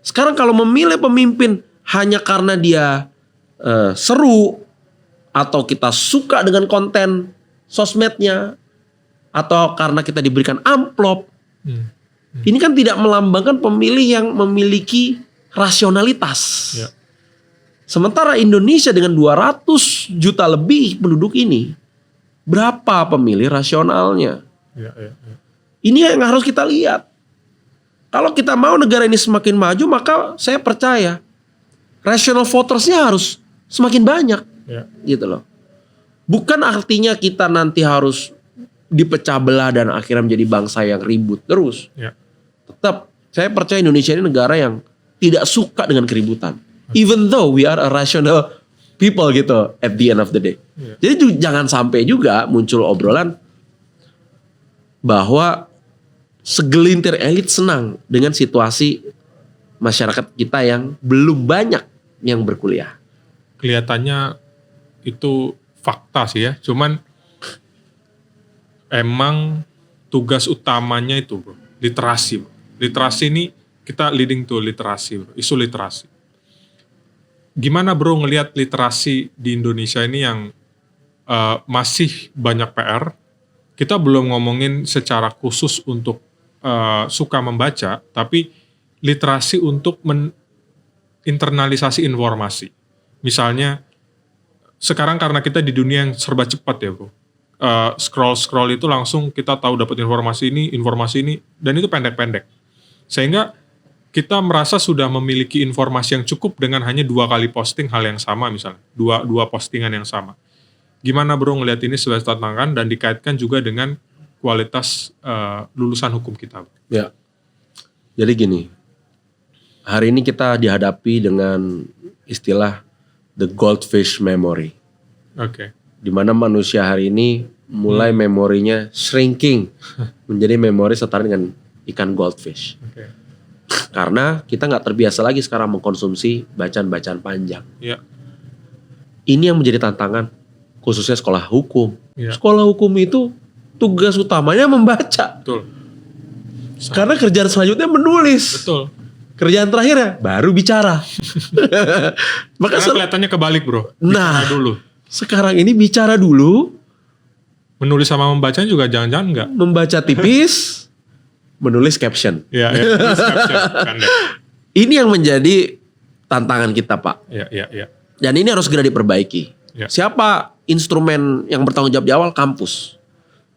Sekarang kalau memilih pemimpin hanya karena dia seru, atau kita suka dengan konten sosmednya, atau karena kita diberikan amplop, ini kan tidak melambangkan pemilih yang memiliki rasionalitas. Ya. Sementara Indonesia dengan 200 juta lebih penduduk ini, berapa pemilih rasionalnya? Ya. Ini yang harus kita lihat. Kalau kita mau negara ini semakin maju, maka saya percaya rational votersnya harus semakin banyak. Ya. Gitu loh. Bukan artinya kita nanti harus dipecah belah dan akhirnya menjadi bangsa yang ribut terus. Ya. Tetap saya percaya Indonesia ini negara yang tidak suka dengan keributan. Even though we are a rational people gitu at the end of the day. Ya. Jadi jangan sampai juga muncul obrolan bahwa segelintir elit senang dengan situasi masyarakat kita yang belum banyak yang berkuliah. Kelihatannya itu fakta sih ya. Cuman emang tugas utamanya itu bro, literasi bro. Literasi ini kita leading to literasi bro, isu literasi. Gimana bro ngelihat literasi di Indonesia ini yang masih banyak PR. Kita belum ngomongin secara khusus untuk suka membaca, tapi literasi untuk internalisasi informasi. Misalnya, sekarang karena kita di dunia yang serba cepat ya bro, scroll itu langsung kita tahu dapat informasi ini, dan itu pendek-pendek. Sehingga kita merasa sudah memiliki informasi yang cukup dengan hanya 2 kali posting hal yang sama misalnya, dua postingan yang sama. Gimana bro ngelihat ini sebagai tantangan dan dikaitkan juga dengan kualitas lulusan hukum kita? Ya, jadi gini, hari ini kita dihadapi dengan istilah the goldfish memory. Oke. Di mana manusia hari ini mulai memorinya shrinking menjadi memori setara dengan ikan goldfish. Oke. Karena kita nggak terbiasa lagi sekarang mengkonsumsi bacaan-bacaan panjang. Ya. Ini yang menjadi tantangan khususnya sekolah hukum. Ya. Sekolah hukum itu tugas utamanya membaca. Betul. Karena kerjaan selanjutnya menulis. Betul. Kerjaan terakhirnya baru bicara. Maka Karena kelihatannya kebalik bro. Nah, bicara dulu. Sekarang ini bicara dulu. Menulis sama membaca juga jangan-jangan enggak. Membaca tipis, menulis caption. Iya, menulis caption, pendek. Ini yang menjadi tantangan kita Pak. Iya. Dan ini harus segera diperbaiki. Ya. Siapa instrumen yang bertanggung jawab di awal? Kampus.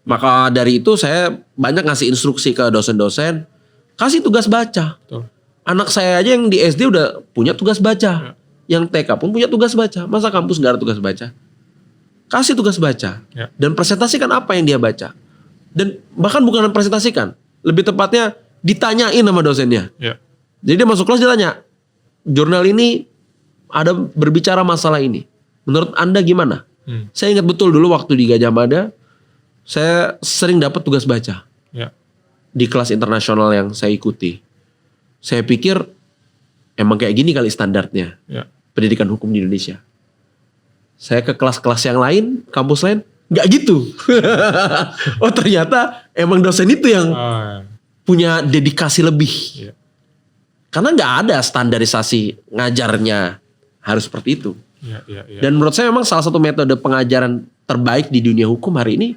Maka dari itu saya banyak ngasih instruksi ke dosen-dosen, kasih tugas baca. Betul. Anak saya aja yang di SD udah punya tugas baca. Yang TK pun punya tugas baca. Masa kampus gak ada tugas baca? Kasih tugas baca. Ya. Dan presentasikan apa yang dia baca. Dan bahkan bukan presentasikan. Lebih tepatnya ditanyain sama dosennya. Ya. Jadi dia masuk kelas dia tanya, jurnal ini ada berbicara masalah ini. Menurut Anda gimana? Saya ingat betul dulu waktu di Gajah Mada, saya sering dapat tugas baca. Ya. Di kelas internasional yang saya ikuti. Saya pikir emang kayak gini kali standarnya. Ya. Pendidikan hukum di Indonesia. Saya ke kelas-kelas yang lain, kampus lain, nggak gitu. Oh ternyata emang dosen itu yang punya dedikasi lebih. Ya. Karena nggak ada standarisasi ngajarnya harus seperti itu. Ya. Dan menurut saya memang salah satu metode pengajaran terbaik di dunia hukum hari ini,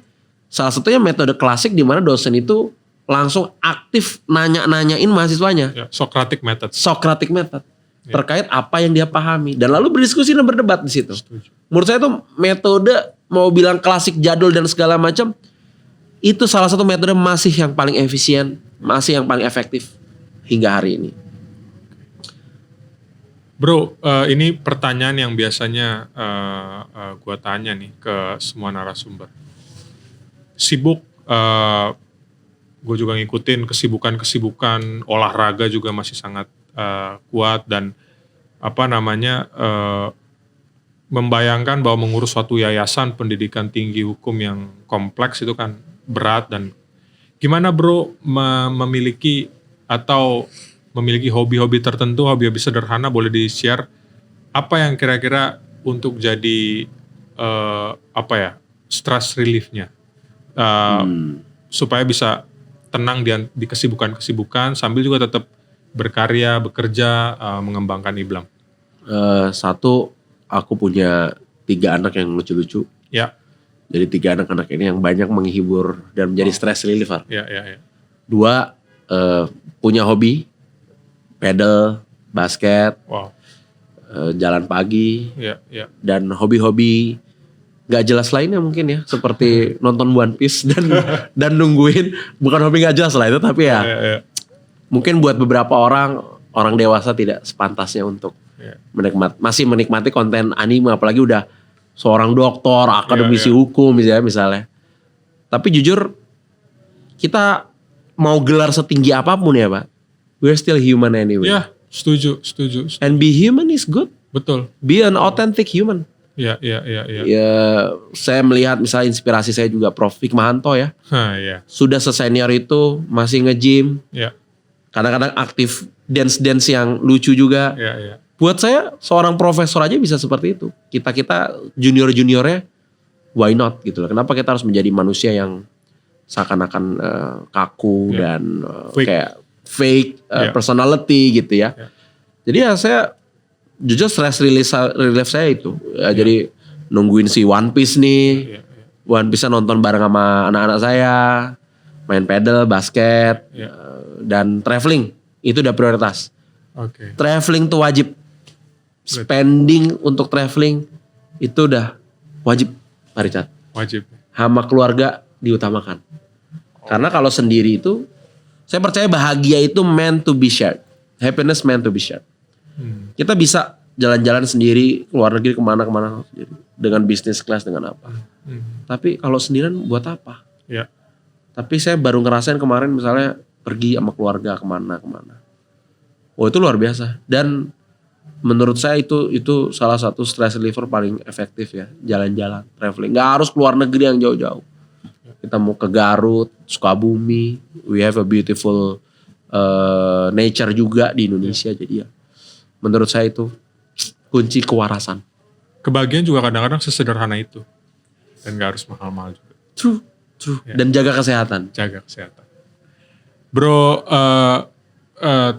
salah satunya metode klasik di mana dosen itu langsung aktif nanyain mahasiswanya. Ya. Socratic method. Socratic method. Terkait apa yang dia pahami. Dan lalu berdiskusi dan berdebat di situ. Setuju. Menurut saya itu metode mau bilang klasik, jadul dan segala macam, itu salah satu metode masih yang paling efisien, masih yang paling efektif hingga hari ini. Bro, ini pertanyaan yang biasanya gue tanya nih ke semua narasumber. Sibuk, gue juga ngikutin kesibukan olahraga juga masih sangat kuat dan membayangkan bahwa mengurus suatu yayasan pendidikan tinggi hukum yang kompleks itu kan berat. Dan gimana bro memiliki hobi-hobi tertentu, hobi-hobi sederhana, boleh di-share apa yang kira-kira untuk jadi stress relief-nya supaya bisa tenang di kesibukan-kesibukan sambil juga tetap berkarya, bekerja, mengembangkan Iblam. Satu, aku punya 3 anak yang lucu-lucu. Ya. Jadi 3 anak-anak ini yang banyak menghibur dan menjadi stress reliever. Ya. 2, punya hobi, pedal, basket, jalan pagi, Ya. dan hobi-hobi gak jelas lainnya mungkin ya, seperti nonton One Piece dan nungguin, bukan hobi gak jelas lah itu, tapi ya. Mungkin buat beberapa orang dewasa tidak sepantasnya untuk masih menikmati konten anime, apalagi udah seorang doktor, akademisi hukum misalnya. Tapi jujur, kita mau gelar setinggi apapun ya Pak, we're still human anyway. Ya, setuju. And be human is good. Betul. Be an authentic human. Ya. Ya, saya melihat misalnya inspirasi saya juga Prof. Hikmahanto ya. Ya. Sudah sesenior itu masih nge-gym. Ya. Kadang-kadang aktif dance yang lucu juga. Ya. Buat saya seorang profesor aja bisa seperti itu. Kita junior-juniornya why not gitu loh. Kenapa kita harus menjadi manusia yang seakan-akan kaku dan kayak fake personality gitu ya. Jadi ya saya jujur stress relief saya itu. Jadi nungguin si One Piece nih. Iya, iya. One Piece nonton bareng sama anak-anak saya, main pedal, basket, Iya. dan traveling itu udah prioritas. Oke. Traveling tuh wajib. Spending untuk traveling itu udah wajib, Pak Richard. Wajib. Sama keluarga diutamakan. Karena kalau sendiri itu, saya percaya bahagia itu meant to be shared. Happiness meant to be shared. Kita bisa jalan-jalan sendiri, keluar negeri kemana-kemana sendiri. Dengan bisnis class, dengan apa. Tapi kalau sendirian buat apa? Ya. Tapi saya baru ngerasain kemarin misalnya pergi sama keluarga kemana-kemana. Oh itu luar biasa. Dan menurut saya itu salah satu stress reliever paling efektif ya. Jalan-jalan, traveling. Gak harus keluar negeri yang jauh-jauh. Kita mau ke Garut, Sukabumi. We have a beautiful nature juga di Indonesia. Jadi ya menurut saya itu kunci kewarasan. Kebahagiaan juga kadang-kadang sesederhana itu. Dan gak harus mahal-mahal juga. True. Ya. Dan jaga kesehatan. Jaga kesehatan. Bro,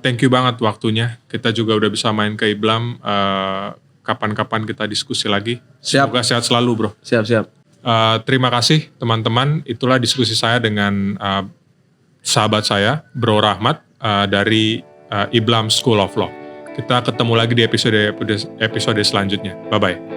thank you banget waktunya. Kita juga udah bisa main ke Iblam. Kapan-kapan kita diskusi lagi. Siap. Semoga sehat selalu, bro. Siap. Terima kasih teman-teman. Itulah diskusi saya dengan sahabat saya, Bro Rahmat dari Iblam School of Law. Kita ketemu lagi di episode selanjutnya. Bye-bye.